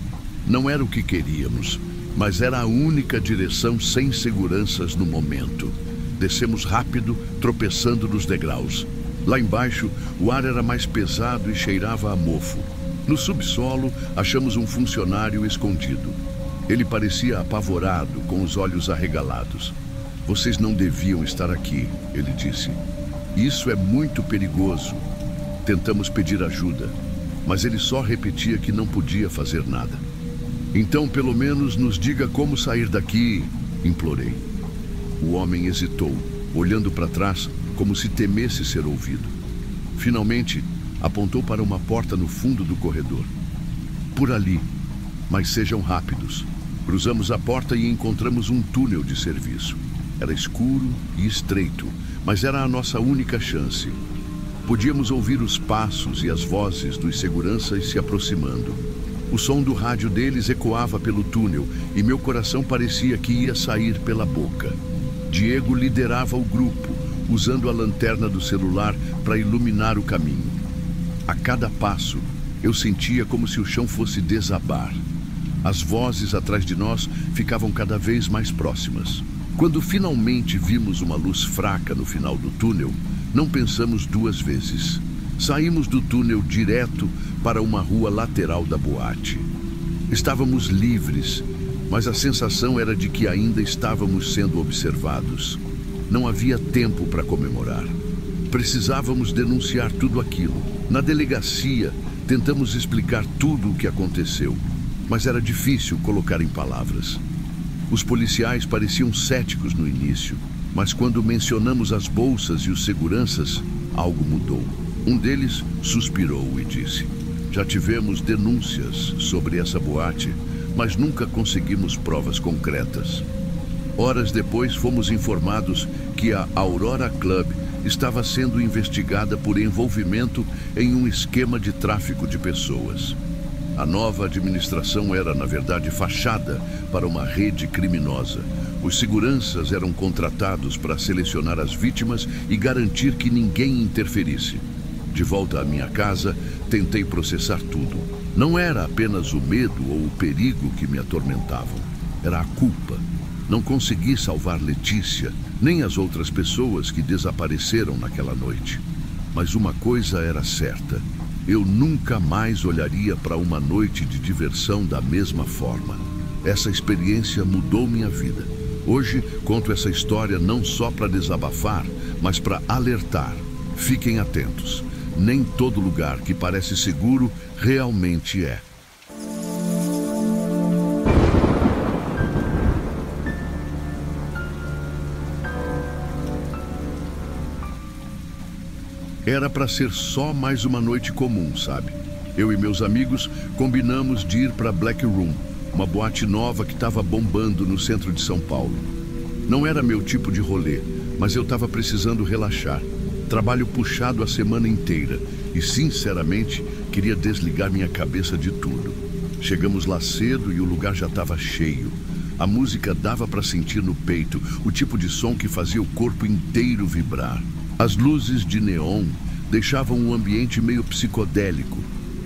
Não era o que queríamos, mas era a única direção sem seguranças no momento. Descemos rápido, tropeçando nos degraus. Lá embaixo, o ar era mais pesado e cheirava a mofo. No subsolo, achamos um funcionário escondido. Ele parecia apavorado, com os olhos arregalados. "Vocês não deviam estar aqui", ele disse. "Isso é muito perigoso." Tentamos pedir ajuda, mas ele só repetia que não podia fazer nada. "Então, pelo menos, nos diga como sair daqui", implorei. O homem hesitou, olhando para trás como se temesse ser ouvido. Finalmente, apontou para uma porta no fundo do corredor. "Por ali, mas sejam rápidos." Cruzamos a porta e encontramos um túnel de serviço. Era escuro e estreito, mas era a nossa única chance. Podíamos ouvir os passos e as vozes dos seguranças se aproximando. O som do rádio deles ecoava pelo túnel e meu coração parecia que ia sair pela boca. Diego liderava o grupo, usando a lanterna do celular para iluminar o caminho. A cada passo, eu sentia como se o chão fosse desabar. As vozes atrás de nós ficavam cada vez mais próximas. Quando finalmente vimos uma luz fraca no final do túnel, não pensamos 2 vezes. Saímos do túnel direto para uma rua lateral da boate. Estávamos livres, mas a sensação era de que ainda estávamos sendo observados. Não havia tempo para comemorar. Precisávamos denunciar tudo aquilo. Na delegacia, tentamos explicar tudo o que aconteceu, mas era difícil colocar em palavras. Os policiais pareciam céticos no início, mas quando mencionamos as bolsas e os seguranças, algo mudou. Um deles suspirou e disse: "Já tivemos denúncias sobre essa boate, mas nunca conseguimos provas concretas." Horas depois, fomos informados que a Aurora Club estava sendo investigada por envolvimento em um esquema de tráfico de pessoas. A nova administração era, na verdade, fachada para uma rede criminosa. Os seguranças eram contratados para selecionar as vítimas e garantir que ninguém interferisse. De volta à minha casa, tentei processar tudo. Não era apenas o medo ou o perigo que me atormentavam. Era a culpa. Não consegui salvar Letícia, nem as outras pessoas que desapareceram naquela noite. Mas uma coisa era certa: eu nunca mais olharia para uma noite de diversão da mesma forma. Essa experiência mudou minha vida. Hoje, conto essa história não só para desabafar, mas para alertar. Fiquem atentos. Nem todo lugar que parece seguro realmente é. Era para ser só mais uma noite comum, sabe? Eu e meus amigos combinamos de ir para Black Room, uma boate nova que estava bombando no centro de São Paulo. Não era meu tipo de rolê, mas eu estava precisando relaxar. Trabalho puxado a semana inteira e, sinceramente, queria desligar minha cabeça de tudo. Chegamos lá cedo e o lugar já estava cheio. A música dava para sentir no peito, o tipo de som que fazia o corpo inteiro vibrar. As luzes de neon deixavam um ambiente meio psicodélico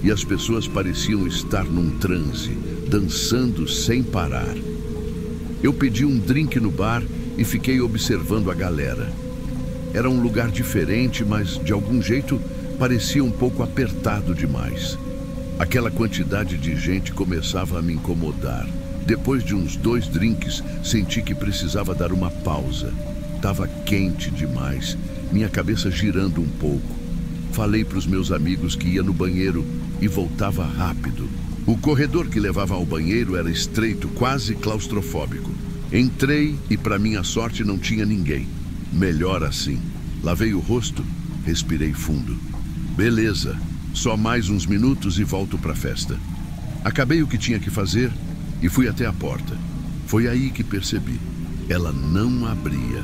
e as pessoas pareciam estar num transe, dançando sem parar. Eu pedi um drink no bar e fiquei observando a galera. Era um lugar diferente, mas de algum jeito parecia um pouco apertado demais. Aquela quantidade de gente começava a me incomodar. Depois de uns 2 drinks, senti que precisava dar uma pausa. Tava quente demais, minha cabeça girando um pouco. Falei para os meus amigos que ia no banheiro e voltava rápido. O corredor que levava ao banheiro era estreito, quase claustrofóbico. Entrei e, para minha sorte, não tinha ninguém. Melhor assim. Lavei o rosto, respirei fundo. Beleza, só mais uns minutos e volto para a festa. Acabei o que tinha que fazer e fui até a porta. Foi aí que percebi. Ela não abria.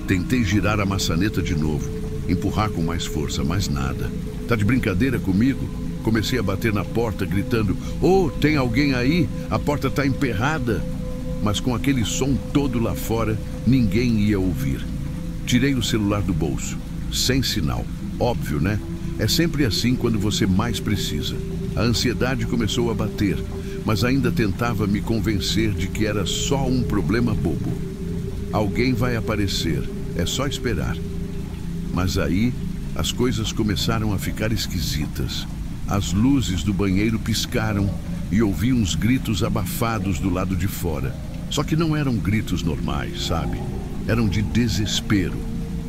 Tentei girar a maçaneta de novo, empurrar com mais força, mas nada. Tá de brincadeira comigo? Comecei a bater na porta, gritando: "Oh, tem alguém aí? A porta tá emperrada!" Mas com aquele som todo lá fora, ninguém ia ouvir. Tirei o celular do bolso, sem sinal. Óbvio, né? É sempre assim quando você mais precisa. A ansiedade começou a bater, mas ainda tentava me convencer de que era só um problema bobo. Alguém vai aparecer, é só esperar. Mas aí, as coisas começaram a ficar esquisitas. As luzes do banheiro piscaram e ouvi uns gritos abafados do lado de fora. Só que não eram gritos normais, sabe? Eram de desespero.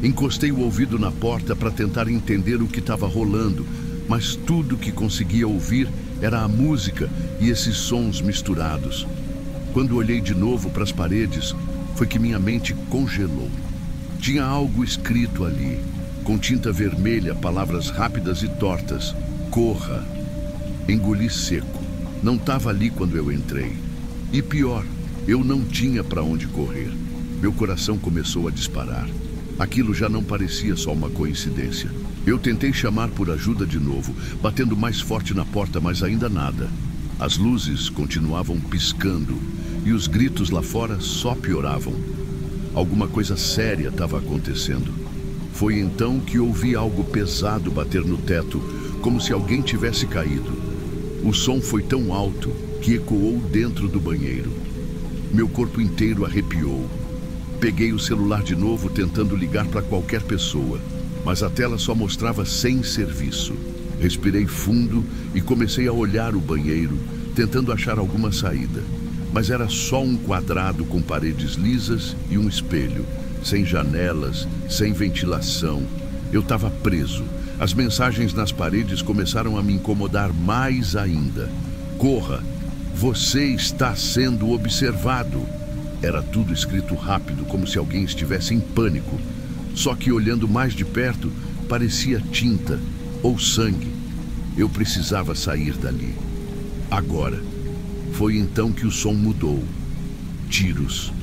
Encostei o ouvido na porta para tentar entender o que estava rolando, mas tudo que conseguia ouvir era a música e esses sons misturados. Quando olhei de novo para as paredes, foi que minha mente congelou. Tinha algo escrito ali, com tinta vermelha, palavras rápidas e tortas. Corra. Engoli seco. Não estava ali quando eu entrei. E pior, eu não tinha para onde correr. Meu coração começou a disparar. Aquilo já não parecia só uma coincidência. Eu tentei chamar por ajuda de novo, batendo mais forte na porta, mas ainda nada. As luzes continuavam piscando e os gritos lá fora só pioravam. Alguma coisa séria estava acontecendo. Foi então que ouvi algo pesado bater no teto, como se alguém tivesse caído. O som foi tão alto que ecoou dentro do banheiro. Meu corpo inteiro arrepiou. Peguei o celular de novo, tentando ligar para qualquer pessoa, mas a tela só mostrava sem serviço. Respirei fundo e comecei a olhar o banheiro, tentando achar alguma saída. Mas era só um quadrado com paredes lisas e um espelho, sem janelas, sem ventilação. Eu estava preso. As mensagens nas paredes começaram a me incomodar mais ainda. Corra! Você está sendo observado! Era tudo escrito rápido, como se alguém estivesse em pânico. Só que olhando mais de perto, parecia tinta ou sangue. Eu precisava sair dali. Agora. Foi então que o som mudou. Tiros.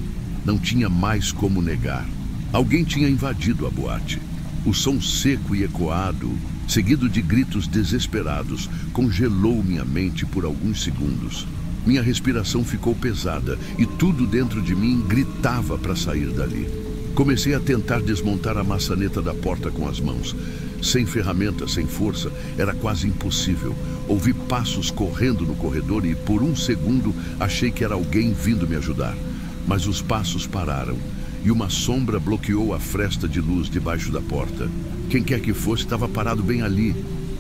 Não tinha mais como negar. Alguém tinha invadido a boate. O som seco e ecoado, seguido de gritos desesperados, congelou minha mente por alguns segundos. Minha respiração ficou pesada e tudo dentro de mim gritava para sair dali. Comecei a tentar desmontar a maçaneta da porta com as mãos. Sem ferramenta, sem força, era quase impossível. Ouvi passos correndo no corredor e, por um segundo, achei que era alguém vindo me ajudar. Mas os passos pararam e uma sombra bloqueou a fresta de luz debaixo da porta. Quem quer que fosse estava parado bem ali.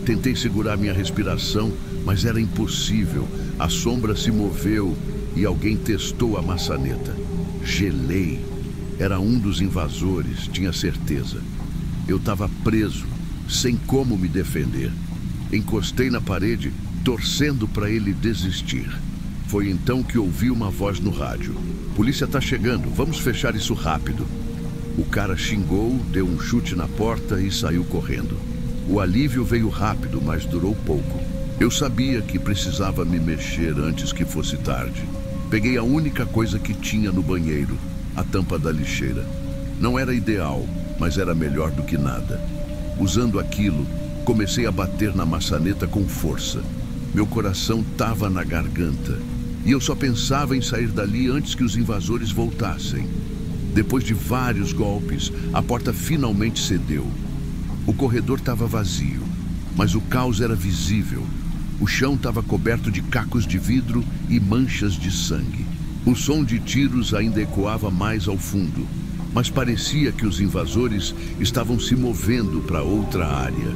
Tentei segurar minha respiração, mas era impossível. A sombra se moveu e alguém testou a maçaneta. Gelei. Era um dos invasores, tinha certeza. Eu estava preso, sem como me defender. Encostei na parede, torcendo para ele desistir. Foi então que ouvi uma voz no rádio. "Polícia está chegando, vamos fechar isso rápido." O cara xingou, deu um chute na porta e saiu correndo. O alívio veio rápido, mas durou pouco. Eu sabia que precisava me mexer antes que fosse tarde. Peguei a única coisa que tinha no banheiro, a tampa da lixeira. Não era ideal, mas era melhor do que nada. Usando aquilo, comecei a bater na maçaneta com força. Meu coração estava na garganta e eu só pensava em sair dali antes que os invasores voltassem. Depois de vários golpes, a porta finalmente cedeu. O corredor estava vazio, mas o caos era visível. O chão estava coberto de cacos de vidro e manchas de sangue. O som de tiros ainda ecoava mais ao fundo, mas parecia que os invasores estavam se movendo para outra área.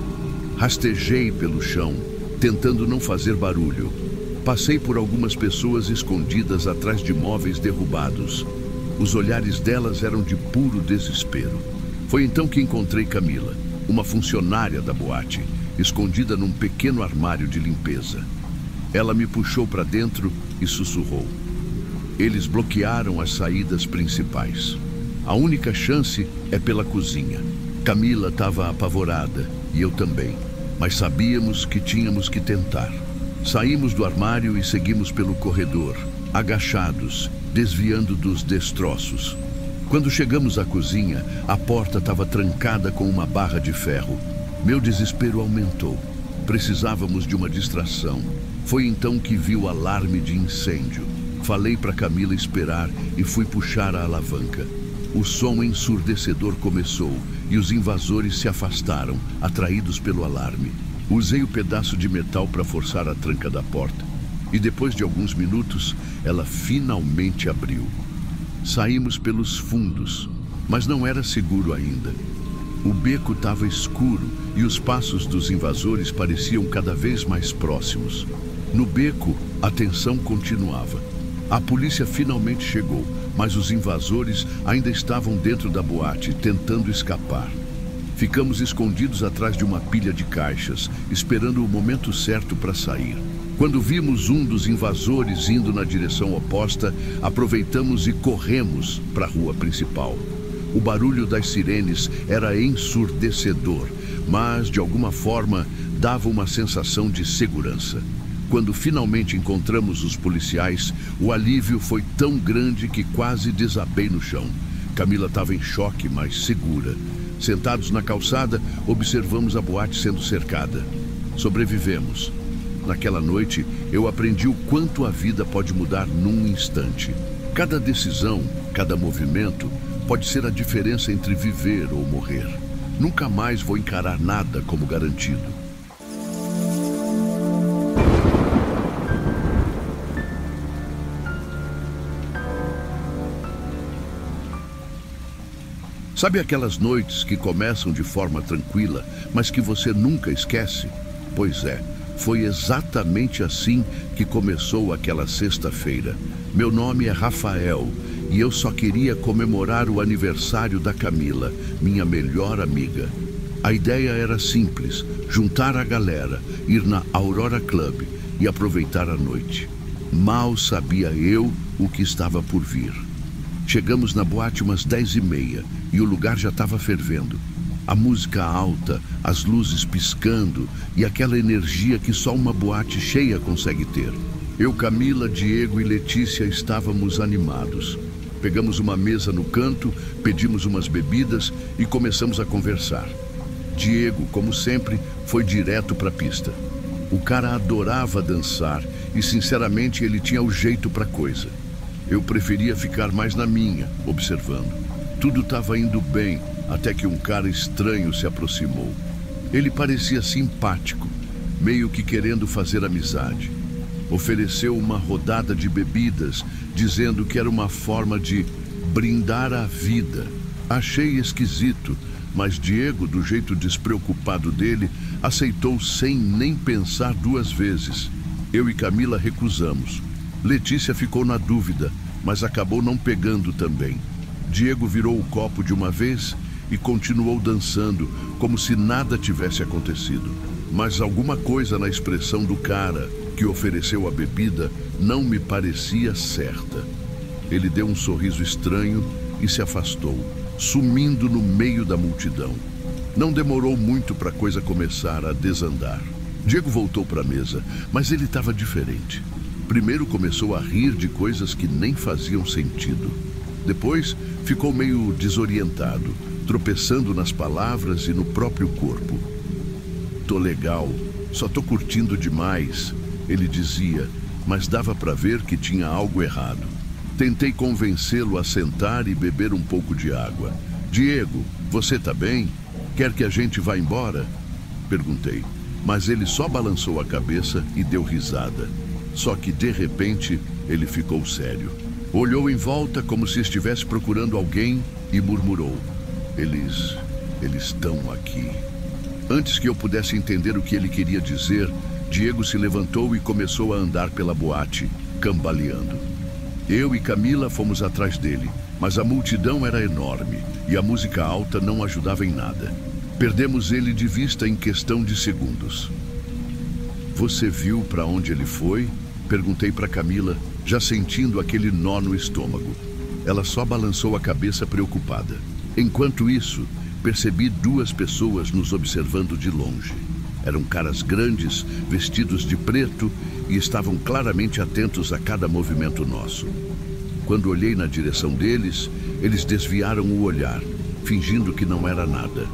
Rastejei pelo chão, tentando não fazer barulho. Passei por algumas pessoas escondidas atrás de móveis derrubados. Os olhares delas eram de puro desespero. Foi então que encontrei Camila, uma funcionária da boate, escondida num pequeno armário de limpeza. Ela me puxou para dentro e sussurrou. Eles bloquearam as saídas principais. A única chance é pela cozinha. Camila estava apavorada e eu também, mas sabíamos que tínhamos que tentar. Saímos do armário e seguimos pelo corredor, agachados, desviando dos destroços. Quando chegamos à cozinha, a porta estava trancada com uma barra de ferro. Meu desespero aumentou. Precisávamos de uma distração. Foi então que vi o alarme de incêndio. Falei para Camila esperar e fui puxar a alavanca. O som ensurdecedor começou e os invasores se afastaram, atraídos pelo alarme. Usei o pedaço de metal para forçar a tranca da porta. E depois de alguns minutos, ela finalmente abriu. Saímos pelos fundos, mas não era seguro ainda. O beco estava escuro e os passos dos invasores pareciam cada vez mais próximos. No beco, a tensão continuava. A polícia finalmente chegou, mas os invasores ainda estavam dentro da boate, tentando escapar. Ficamos escondidos atrás de uma pilha de caixas, esperando o momento certo para sair. Quando vimos um dos invasores indo na direção oposta, aproveitamos e corremos para a rua principal. O barulho das sirenes era ensurdecedor, mas, de alguma forma, dava uma sensação de segurança. Quando finalmente encontramos os policiais, o alívio foi tão grande que quase desabei no chão. Camila estava em choque, mas segura. Sentados na calçada, observamos a boate sendo cercada. Sobrevivemos. Naquela noite, eu aprendi o quanto a vida pode mudar num instante. Cada decisão, cada movimento, pode ser a diferença entre viver ou morrer. Nunca mais vou encarar nada como garantido. Sabe aquelas noites que começam de forma tranquila, mas que você nunca esquece? Pois é, foi exatamente assim que começou aquela sexta-feira. Meu nome é Rafael e eu só queria comemorar o aniversário da Camila, minha melhor amiga. A ideia era simples, juntar a galera, ir na Aurora Club e aproveitar a noite. Mal sabia eu o que estava por vir. Chegamos na boate umas 10h30 e o lugar já estava fervendo. A música alta, as luzes piscando e aquela energia que só uma boate cheia consegue ter. Eu, Camila, Diego e Letícia estávamos animados. Pegamos uma mesa no canto, pedimos umas bebidas e começamos a conversar. Diego, como sempre, foi direto para a pista. O cara adorava dançar e, sinceramente, ele tinha o jeito para coisa. Eu preferia ficar mais na minha, observando. Tudo estava indo bem, até que um cara estranho se aproximou. Ele parecia simpático, meio que querendo fazer amizade. Ofereceu uma rodada de bebidas, dizendo que era uma forma de brindar a vida. Achei esquisito, mas Diego, do jeito despreocupado dele, aceitou sem nem pensar duas vezes. Eu e Camila recusamos. Letícia ficou na dúvida, mas acabou não pegando também. Diego virou o copo de uma vez e continuou dançando, como se nada tivesse acontecido. Mas alguma coisa na expressão do cara que ofereceu a bebida não me parecia certa. Ele deu um sorriso estranho e se afastou, sumindo no meio da multidão. Não demorou muito para a coisa começar a desandar. Diego voltou para a mesa, mas ele estava diferente. Primeiro começou a rir de coisas que nem faziam sentido. Depois ficou meio desorientado, tropeçando nas palavras e no próprio corpo. "Tô legal, só tô curtindo demais", ele dizia, mas dava para ver que tinha algo errado. Tentei convencê-lo a sentar e beber um pouco de água. "Diego, você tá bem? Quer que a gente vá embora?" Perguntei, mas ele só balançou a cabeça e deu risada. Só que, de repente, ele ficou sério. Olhou em volta como se estivesse procurando alguém e murmurou: Eles estão aqui." Antes que eu pudesse entender o que ele queria dizer, Diego se levantou e começou a andar pela boate, cambaleando. Eu e Camila fomos atrás dele, mas a multidão era enorme e a música alta não ajudava em nada. Perdemos ele de vista em questão de segundos. "Você viu para onde ele foi?" Perguntei para Camila, já sentindo aquele nó no estômago. Ela só balançou a cabeça preocupada. Enquanto isso, percebi duas pessoas nos observando de longe. Eram caras grandes, vestidos de preto e estavam claramente atentos a cada movimento nosso. Quando olhei na direção deles, eles desviaram o olhar, fingindo que não era nada.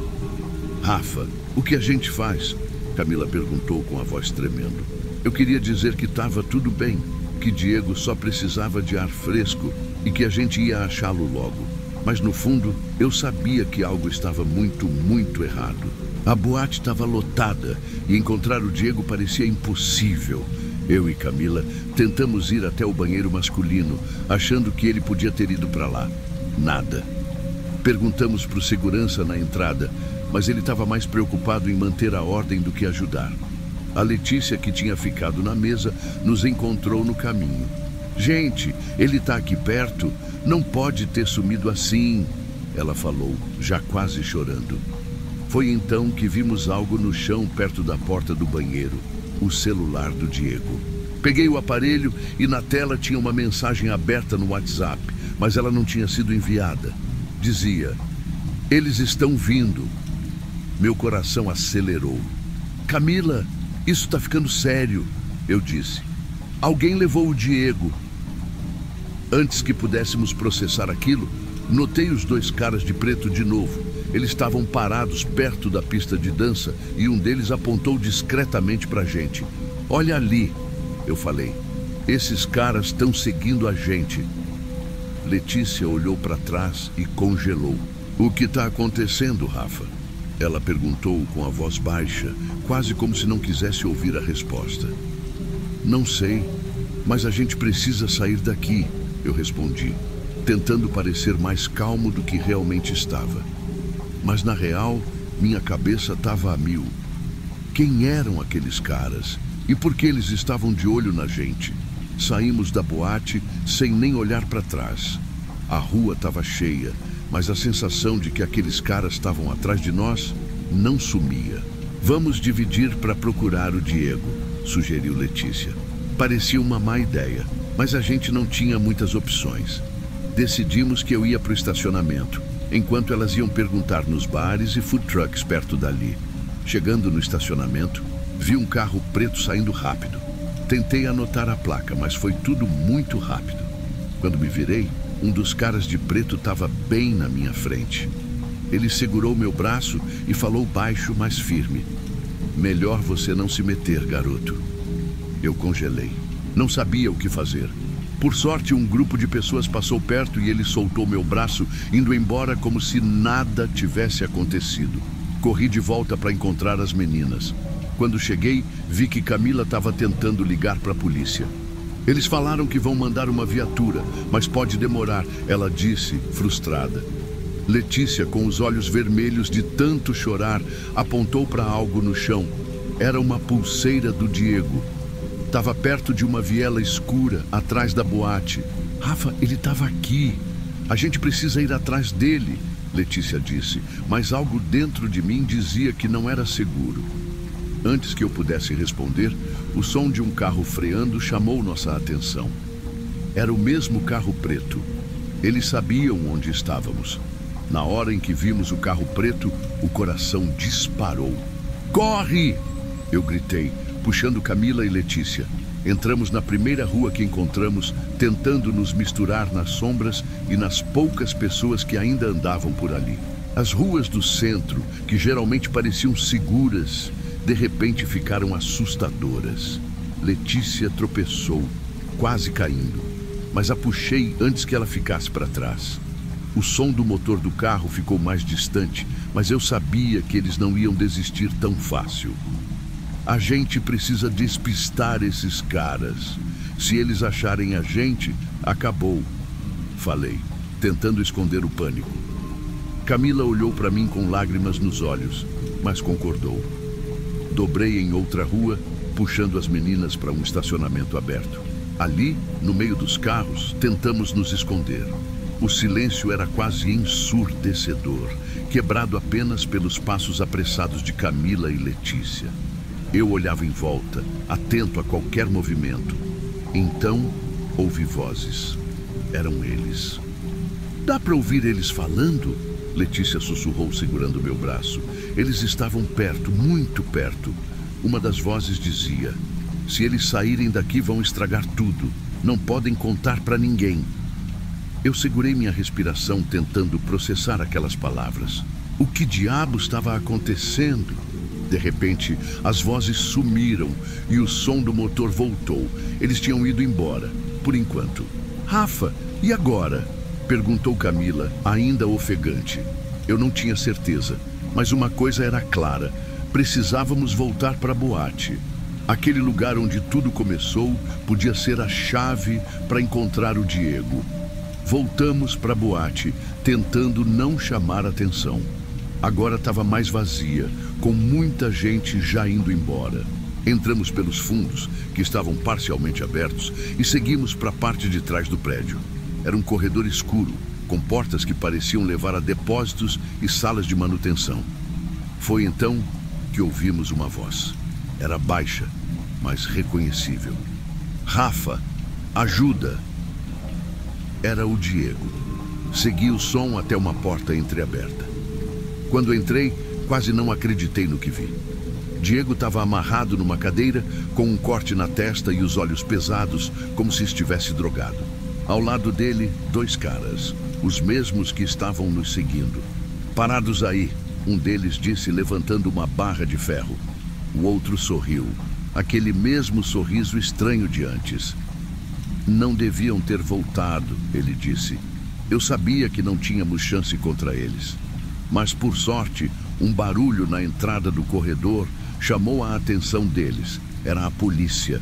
"Rafa, o que a gente faz?" Camila perguntou com a voz tremendo. Eu queria dizer que estava tudo bem, que Diego só precisava de ar fresco e que a gente ia achá-lo logo. Mas no fundo, eu sabia que algo estava muito, muito errado. A boate estava lotada e encontrar o Diego parecia impossível. Eu e Camila tentamos ir até o banheiro masculino, achando que ele podia ter ido para lá. Nada. Perguntamos para o segurança na entrada, mas ele estava mais preocupado em manter a ordem do que ajudar. A Letícia, que tinha ficado na mesa, nos encontrou no caminho. "Gente, ele está aqui perto, não pode ter sumido assim", ela falou, já quase chorando. Foi então que vimos algo no chão perto da porta do banheiro, o celular do Diego. Peguei o aparelho e na tela tinha uma mensagem aberta no WhatsApp, mas ela não tinha sido enviada. Dizia: "Eles estão vindo." Meu coração acelerou. "Camila, isso está ficando sério", eu disse. "Alguém levou o Diego." Antes que pudéssemos processar aquilo, notei os dois caras de preto de novo. Eles estavam parados perto da pista de dança e um deles apontou discretamente para a gente. "Olha ali", eu falei. "Esses caras estão seguindo a gente." Letícia olhou para trás e congelou. "O que está acontecendo, Rafa?" Ela perguntou com a voz baixa, quase como se não quisesse ouvir a resposta. "Não sei, mas a gente precisa sair daqui", eu respondi, tentando parecer mais calmo do que realmente estava. Mas na real, minha cabeça estava a mil. Quem eram aqueles caras? E por que eles estavam de olho na gente? Saímos da boate sem nem olhar para trás. A rua estava cheia, mas a sensação de que aqueles caras estavam atrás de nós não sumia. "Vamos dividir para procurar o Diego", sugeriu Letícia. Parecia uma má ideia, mas a gente não tinha muitas opções. Decidimos que eu ia para o estacionamento, enquanto elas iam perguntar nos bares e food trucks perto dali. Chegando no estacionamento, vi um carro preto saindo rápido. Tentei anotar a placa, mas foi tudo muito rápido. Quando me virei, um dos caras de preto estava bem na minha frente. Ele segurou meu braço e falou baixo, mas firme: "Melhor você não se meter, garoto." Eu congelei. Não sabia o que fazer. Por sorte, um grupo de pessoas passou perto e ele soltou meu braço, indo embora como se nada tivesse acontecido. Corri de volta para encontrar as meninas. Quando cheguei, vi que Camila estava tentando ligar para a polícia. "Eles falaram que vão mandar uma viatura, mas pode demorar", ela disse, frustrada. Letícia, com os olhos vermelhos de tanto chorar, apontou para algo no chão. Era uma pulseira do Diego. Estava perto de uma viela escura, atrás da boate. "Rafa, ele estava aqui. A gente precisa ir atrás dele", Letícia disse, mas algo dentro de mim dizia que não era seguro. Antes que eu pudesse responder, o som de um carro freando chamou nossa atenção. Era o mesmo carro preto. Eles sabiam onde estávamos. Na hora em que vimos o carro preto, o coração disparou. Corre! Eu gritei, puxando Camila e Letícia. Entramos na primeira rua que encontramos, tentando nos misturar nas sombras e nas poucas pessoas que ainda andavam por ali. As ruas do centro, que geralmente pareciam seguras, de repente ficaram assustadoras. Letícia tropeçou, quase caindo, mas a puxei antes que ela ficasse para trás. O som do motor do carro ficou mais distante, mas eu sabia que eles não iam desistir tão fácil. A gente precisa despistar esses caras. Se eles acharem a gente, acabou, falei, tentando esconder o pânico. Camila olhou para mim com lágrimas nos olhos, mas concordou. Dobrei em outra rua, puxando as meninas para um estacionamento aberto. Ali, no meio dos carros, tentamos nos esconder. O silêncio era quase ensurdecedor, quebrado apenas pelos passos apressados de Camila e Letícia. Eu olhava em volta, atento a qualquer movimento. Então, ouvi vozes. Eram eles. Dá para ouvir eles falando? Letícia sussurrou, segurando meu braço. Eles estavam perto, muito perto. Uma das vozes dizia: se eles saírem daqui, vão estragar tudo. Não podem contar para ninguém. Eu segurei minha respiração, tentando processar aquelas palavras. O que diabo estava acontecendo? De repente, as vozes sumiram e o som do motor voltou. Eles tinham ido embora, por enquanto. Rafa, e agora? Perguntou Camila, ainda ofegante. Eu não tinha certeza, mas uma coisa era clara. Precisávamos voltar para a boate. Aquele lugar onde tudo começou podia ser a chave para encontrar o Diego. Voltamos para a boate, tentando não chamar atenção. Agora estava mais vazia, com muita gente já indo embora. Entramos pelos fundos, que estavam parcialmente abertos, e seguimos para a parte de trás do prédio. Era um corredor escuro, com portas que pareciam levar a depósitos e salas de manutenção. Foi então que ouvimos uma voz. Era baixa, mas reconhecível. Rafa, ajuda! Era o Diego. Segui o som até uma porta entreaberta. Quando entrei, quase não acreditei no que vi. Diego estava amarrado numa cadeira, com um corte na testa e os olhos pesados, como se estivesse drogado. Ao lado dele, 2 caras, os mesmos que estavam nos seguindo. Parados aí, um deles disse, levantando uma barra de ferro. O outro sorriu, aquele mesmo sorriso estranho de antes. Não deviam ter voltado, ele disse. Eu sabia que não tínhamos chance contra eles. Mas, por sorte, um barulho na entrada do corredor chamou a atenção deles. Era a polícia.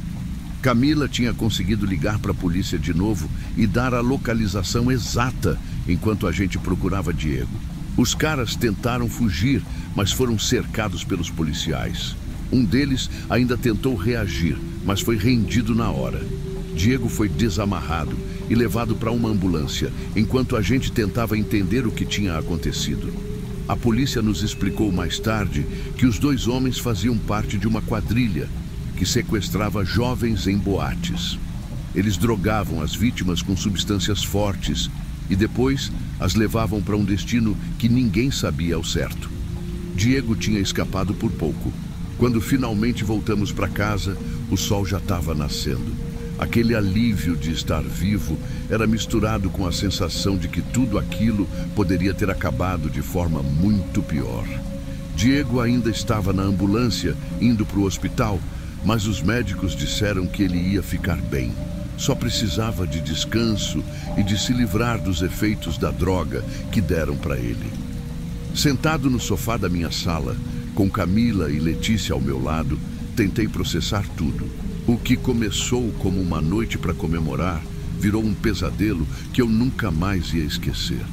Camila tinha conseguido ligar para a polícia de novo e dar a localização exata enquanto a gente procurava Diego. Os caras tentaram fugir, mas foram cercados pelos policiais. Um deles ainda tentou reagir, mas foi rendido na hora. Diego foi desamarrado e levado para uma ambulância, enquanto a gente tentava entender o que tinha acontecido. A polícia nos explicou mais tarde que os 2 homens faziam parte de uma quadrilha que sequestrava jovens em boates. Eles drogavam as vítimas com substâncias fortes e depois as levavam para um destino que ninguém sabia ao certo. Diego tinha escapado por pouco. Quando finalmente voltamos para casa, o sol já estava nascendo. Aquele alívio de estar vivo era misturado com a sensação de que tudo aquilo poderia ter acabado de forma muito pior. Diego ainda estava na ambulância, indo para o hospital, mas os médicos disseram que ele ia ficar bem. Só precisava de descanso e de se livrar dos efeitos da droga que deram para ele. Sentado no sofá da minha sala, com Camila e Letícia ao meu lado, tentei processar tudo. O que começou como uma noite para comemorar virou um pesadelo que eu nunca mais ia esquecer.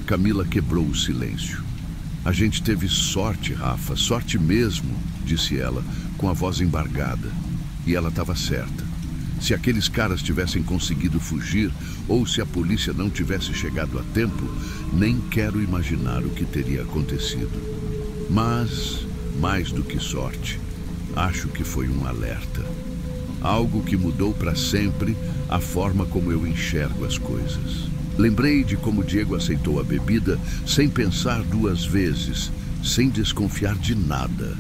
Camila quebrou o silêncio. A gente teve sorte, Rafa, sorte mesmo, disse ela, com a voz embargada. E ela estava certa. Se aqueles caras tivessem conseguido fugir, ou se a polícia não tivesse chegado a tempo, nem quero imaginar o que teria acontecido. Mas, mais do que sorte, acho que foi um alerta. Algo que mudou para sempre a forma como eu enxergo as coisas. Lembrei de como Diego aceitou a bebida sem pensar duas vezes, sem desconfiar de nada.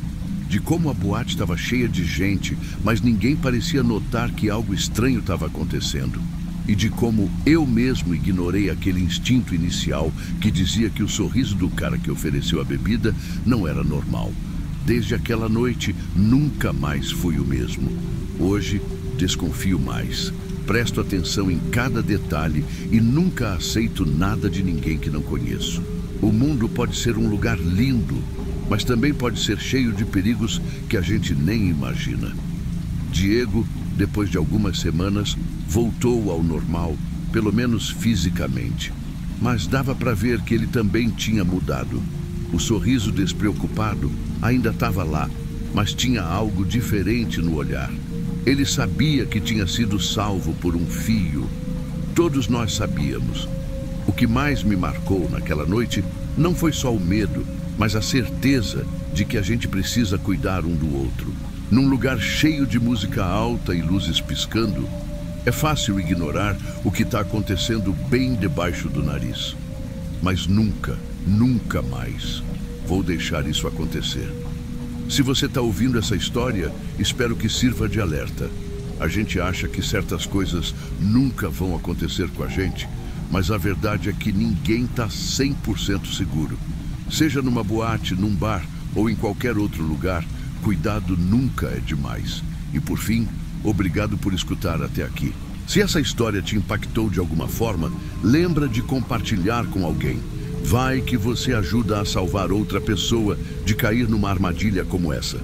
De como a boate estava cheia de gente, mas ninguém parecia notar que algo estranho estava acontecendo. E de como eu mesmo ignorei aquele instinto inicial que dizia que o sorriso do cara que ofereceu a bebida não era normal. Desde aquela noite, nunca mais fui o mesmo. Hoje, desconfio mais. Presto atenção em cada detalhe e nunca aceito nada de ninguém que não conheço. O mundo pode ser um lugar lindo, mas também pode ser cheio de perigos que a gente nem imagina. Diego, depois de algumas semanas, voltou ao normal, pelo menos fisicamente. Mas dava para ver que ele também tinha mudado. O sorriso despreocupado ainda estava lá, mas tinha algo diferente no olhar. Ele sabia que tinha sido salvo por um fio. Todos nós sabíamos. O que mais me marcou naquela noite não foi só o medo, mas a certeza de que a gente precisa cuidar um do outro. Num lugar cheio de música alta e luzes piscando, é fácil ignorar o que está acontecendo bem debaixo do nariz. Mas nunca, nunca mais vou deixar isso acontecer. Se você está ouvindo essa história, espero que sirva de alerta. A gente acha que certas coisas nunca vão acontecer com a gente, mas a verdade é que ninguém está 100% seguro. Seja numa boate, num bar ou em qualquer outro lugar, cuidado nunca é demais. E por fim, obrigado por escutar até aqui. Se essa história te impactou de alguma forma, lembra de compartilhar com alguém. Vai que você ajuda a salvar outra pessoa de cair numa armadilha como essa.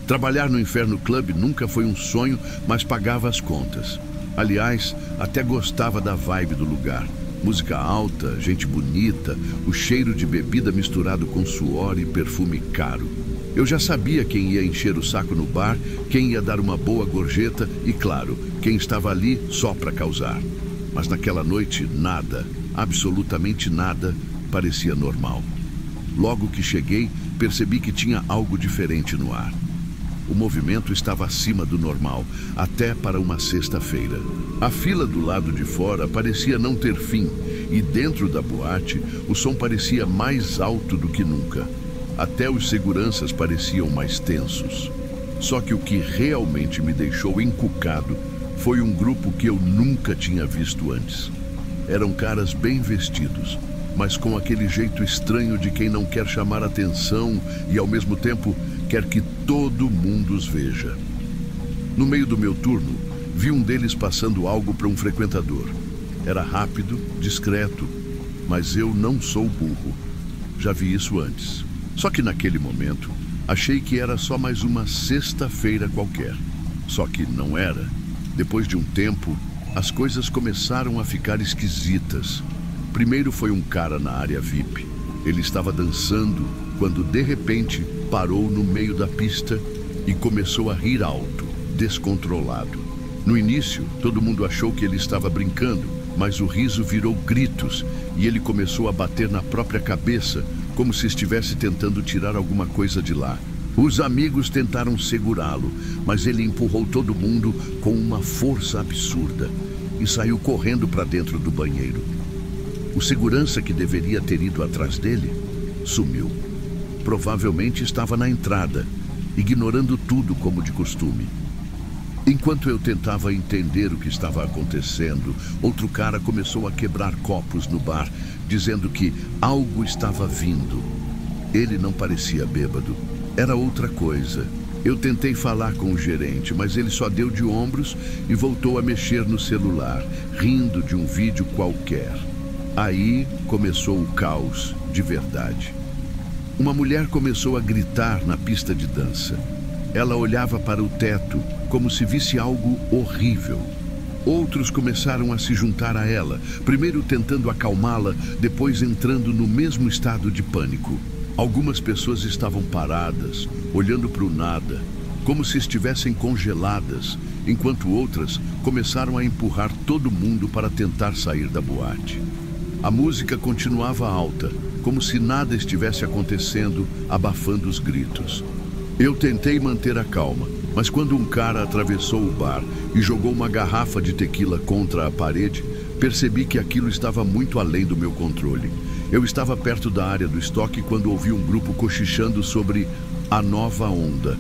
Trabalhar no Inferno Club nunca foi um sonho, mas pagava as contas. Aliás, até gostava da vibe do lugar. Música alta, gente bonita, o cheiro de bebida misturado com suor e perfume caro. Eu já sabia quem ia encher o saco no bar, quem ia dar uma boa gorjeta e, claro, quem estava ali só para causar. Mas naquela noite, nada, absolutamente nada, parecia normal. Logo que cheguei, percebi que tinha algo diferente no ar. O movimento estava acima do normal, até para uma sexta-feira. A fila do lado de fora parecia não ter fim, e dentro da boate, o som parecia mais alto do que nunca. Até os seguranças pareciam mais tensos. Só que o que realmente me deixou encucado foi um grupo que eu nunca tinha visto antes. Eram caras bem vestidos, mas com aquele jeito estranho de quem não quer chamar atenção e, ao mesmo tempo, quer que todo mundo os veja. No meio do meu turno, vi um deles passando algo para um frequentador. Era rápido, discreto, mas eu não sou burro. Já vi isso antes. Só que naquele momento, achei que era só mais uma sexta-feira qualquer. Só que não era. Depois de um tempo, as coisas começaram a ficar esquisitas. Primeiro foi um cara na área VIP. Ele estava dançando quando, de repente, parou no meio da pista e começou a rir alto, descontrolado. No início, todo mundo achou que ele estava brincando, mas o riso virou gritos e ele começou a bater na própria cabeça, como se estivesse tentando tirar alguma coisa de lá. Os amigos tentaram segurá-lo, mas ele empurrou todo mundo com uma força absurda e saiu correndo para dentro do banheiro. O segurança que deveria ter ido atrás dele sumiu. Provavelmente estava na entrada, ignorando tudo como de costume. Enquanto eu tentava entender o que estava acontecendo, outro cara começou a quebrar copos no bar, dizendo que algo estava vindo. Ele não parecia bêbado, era outra coisa. Eu tentei falar com o gerente, mas ele só deu de ombros e voltou a mexer no celular, rindo de um vídeo qualquer. Aí começou o caos de verdade. Uma mulher começou a gritar na pista de dança. Ela olhava para o teto como se visse algo horrível. Outros começaram a se juntar a ela, primeiro tentando acalmá-la, depois entrando no mesmo estado de pânico. Algumas pessoas estavam paradas, olhando para o nada, como se estivessem congeladas, enquanto outras começaram a empurrar todo mundo para tentar sair da boate. A música continuava alta, como se nada estivesse acontecendo, abafando os gritos. Eu tentei manter a calma, mas quando um cara atravessou o bar e jogou uma garrafa de tequila contra a parede, percebi que aquilo estava muito além do meu controle. Eu estava perto da área do estoque quando ouvi um grupo cochichando sobre a nova onda.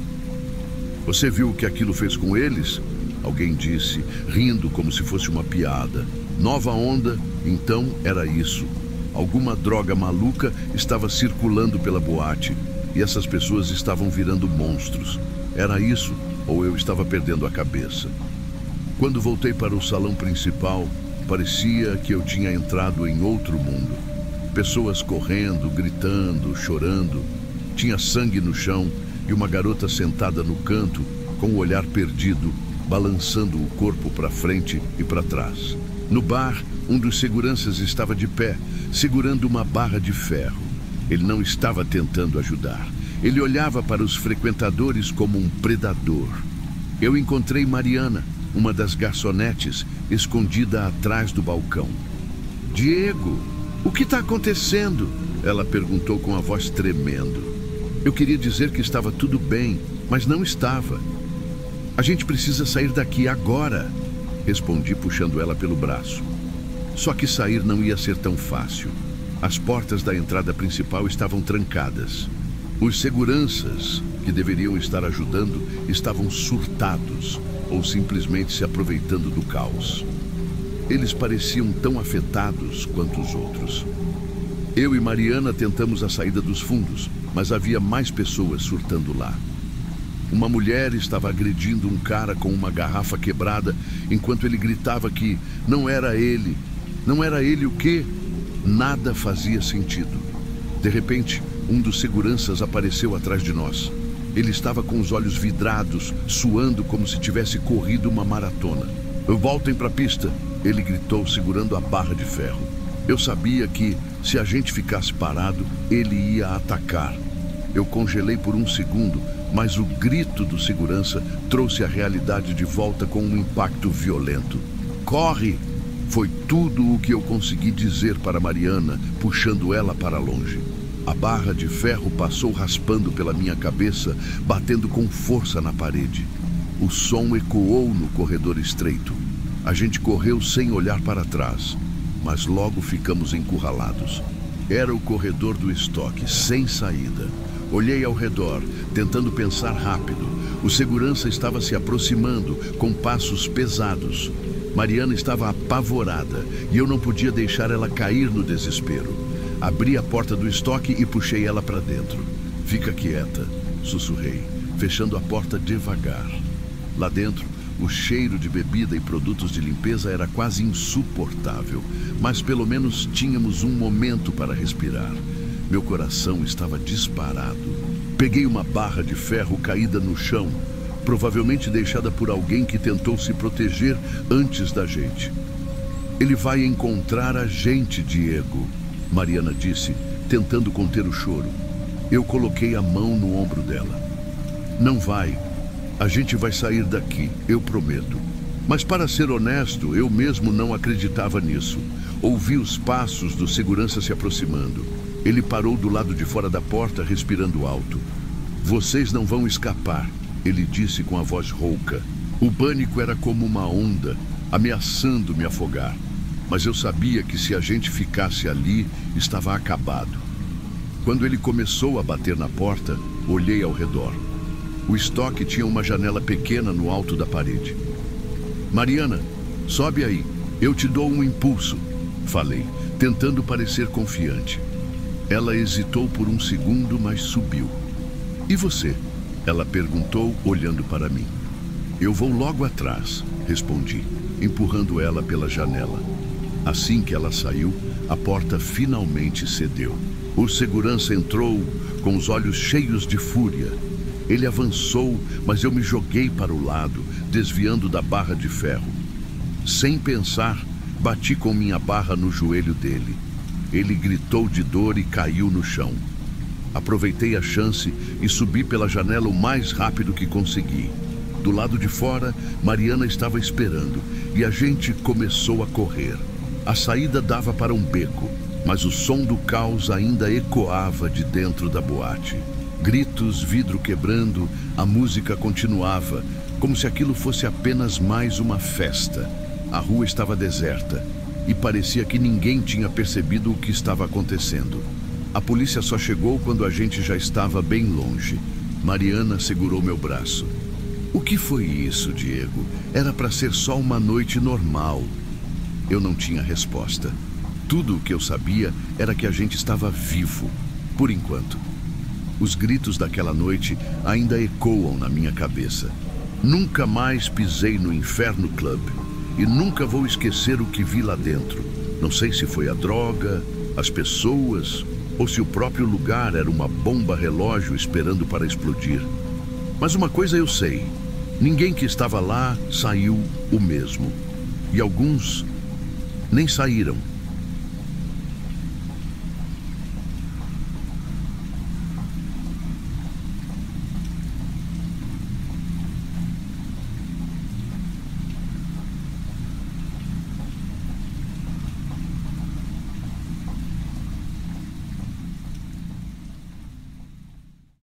Você viu o que aquilo fez com eles? Alguém disse, rindo como se fosse uma piada. Nova onda? Então era isso. Alguma droga maluca estava circulando pela boate e essas pessoas estavam virando monstros. Era isso ou eu estava perdendo a cabeça? Quando voltei para o salão principal, parecia que eu tinha entrado em outro mundo. Pessoas correndo, gritando, chorando. Tinha sangue no chão e uma garota sentada no canto, com o olhar perdido, balançando o corpo para frente e para trás. No bar, um dos seguranças estava de pé, segurando uma barra de ferro. Ele não estava tentando ajudar. Ele olhava para os frequentadores como um predador. Eu encontrei Mariana, uma das garçonetes, escondida atrás do balcão. Diego, o que está acontecendo? Ela perguntou com a voz tremendo. Eu queria dizer que estava tudo bem, mas não estava. A gente precisa sair daqui agora, respondi puxando ela pelo braço. Só que sair não ia ser tão fácil. As portas da entrada principal estavam trancadas. Os seguranças, que deveriam estar ajudando, estavam surtados ou simplesmente se aproveitando do caos. Eles pareciam tão afetados quanto os outros. Eu e Mariana tentamos a saída dos fundos, mas havia mais pessoas surtando lá. Uma mulher estava agredindo um cara com uma garrafa quebrada, enquanto ele gritava que não era ele. Não era ele o quê? Nada fazia sentido. De repente, um dos seguranças apareceu atrás de nós. Ele estava com os olhos vidrados, suando como se tivesse corrido uma maratona. Voltem para a pista, ele gritou, segurando a barra de ferro. Eu sabia que, se a gente ficasse parado, ele ia atacar. Eu congelei por um segundo, mas o grito do segurança trouxe a realidade de volta com um impacto violento. Corre! Foi tudo o que eu consegui dizer para Mariana, puxando ela para longe. A barra de ferro passou raspando pela minha cabeça, batendo com força na parede. O som ecoou no corredor estreito. A gente correu sem olhar para trás, mas logo ficamos encurralados. Era o corredor do estoque, sem saída. Olhei ao redor, tentando pensar rápido. O segurança estava se aproximando, com passos pesados. Mariana estava apavorada e eu não podia deixar ela cair no desespero. Abri a porta do estoque e puxei ela para dentro. Fica quieta, sussurrei, fechando a porta devagar. Lá dentro, o cheiro de bebida e produtos de limpeza era quase insuportável, mas pelo menos tínhamos um momento para respirar. Meu coração estava disparado. Peguei uma barra de ferro caída no chão, provavelmente deixada por alguém que tentou se proteger antes da gente. Ele vai encontrar a gente, Diego, Mariana disse, tentando conter o choro. Eu coloquei a mão no ombro dela. Não vai. A gente vai sair daqui, eu prometo. Mas para ser honesto, eu mesmo não acreditava nisso. Ouvi os passos do segurança se aproximando. Ele parou do lado de fora da porta, respirando alto. Vocês não vão escapar, ele disse com a voz rouca. O pânico era como uma onda, ameaçando me afogar. Mas eu sabia que se a gente ficasse ali, estava acabado. Quando ele começou a bater na porta, olhei ao redor. O estoque tinha uma janela pequena no alto da parede. Mariana, sobe aí, eu te dou um impulso, falei, tentando parecer confiante. Ela hesitou por um segundo, mas subiu. E você? Ela perguntou, olhando para mim. Eu vou logo atrás, respondi, empurrando ela pela janela. Assim que ela saiu, a porta finalmente cedeu. O segurança entrou com os olhos cheios de fúria. Ele avançou, mas eu me joguei para o lado, desviando da barra de ferro. Sem pensar, bati com minha barra no joelho dele. Ele gritou de dor e caiu no chão. Aproveitei a chance e subi pela janela o mais rápido que consegui. Do lado de fora, Mariana estava esperando e a gente começou a correr. A saída dava para um beco. mas o som do caos ainda ecoava de dentro da boate. Gritos, vidro quebrando, a música continuava, como se aquilo fosse apenas mais uma festa. A rua estava deserta e parecia que ninguém tinha percebido o que estava acontecendo. A polícia só chegou quando a gente já estava bem longe. Mariana segurou meu braço. O que foi isso, Diego? Era para ser só uma noite normal. Eu não tinha resposta. Tudo o que eu sabia era que a gente estava vivo, por enquanto. Os gritos daquela noite ainda ecoam na minha cabeça. Nunca mais pisei no Inferno Club e nunca vou esquecer o que vi lá dentro. Não sei se foi a droga, as pessoas ou se o próprio lugar era uma bomba relógio esperando para explodir. Mas uma coisa eu sei, ninguém que estava lá saiu o mesmo. E alguns nem saíram.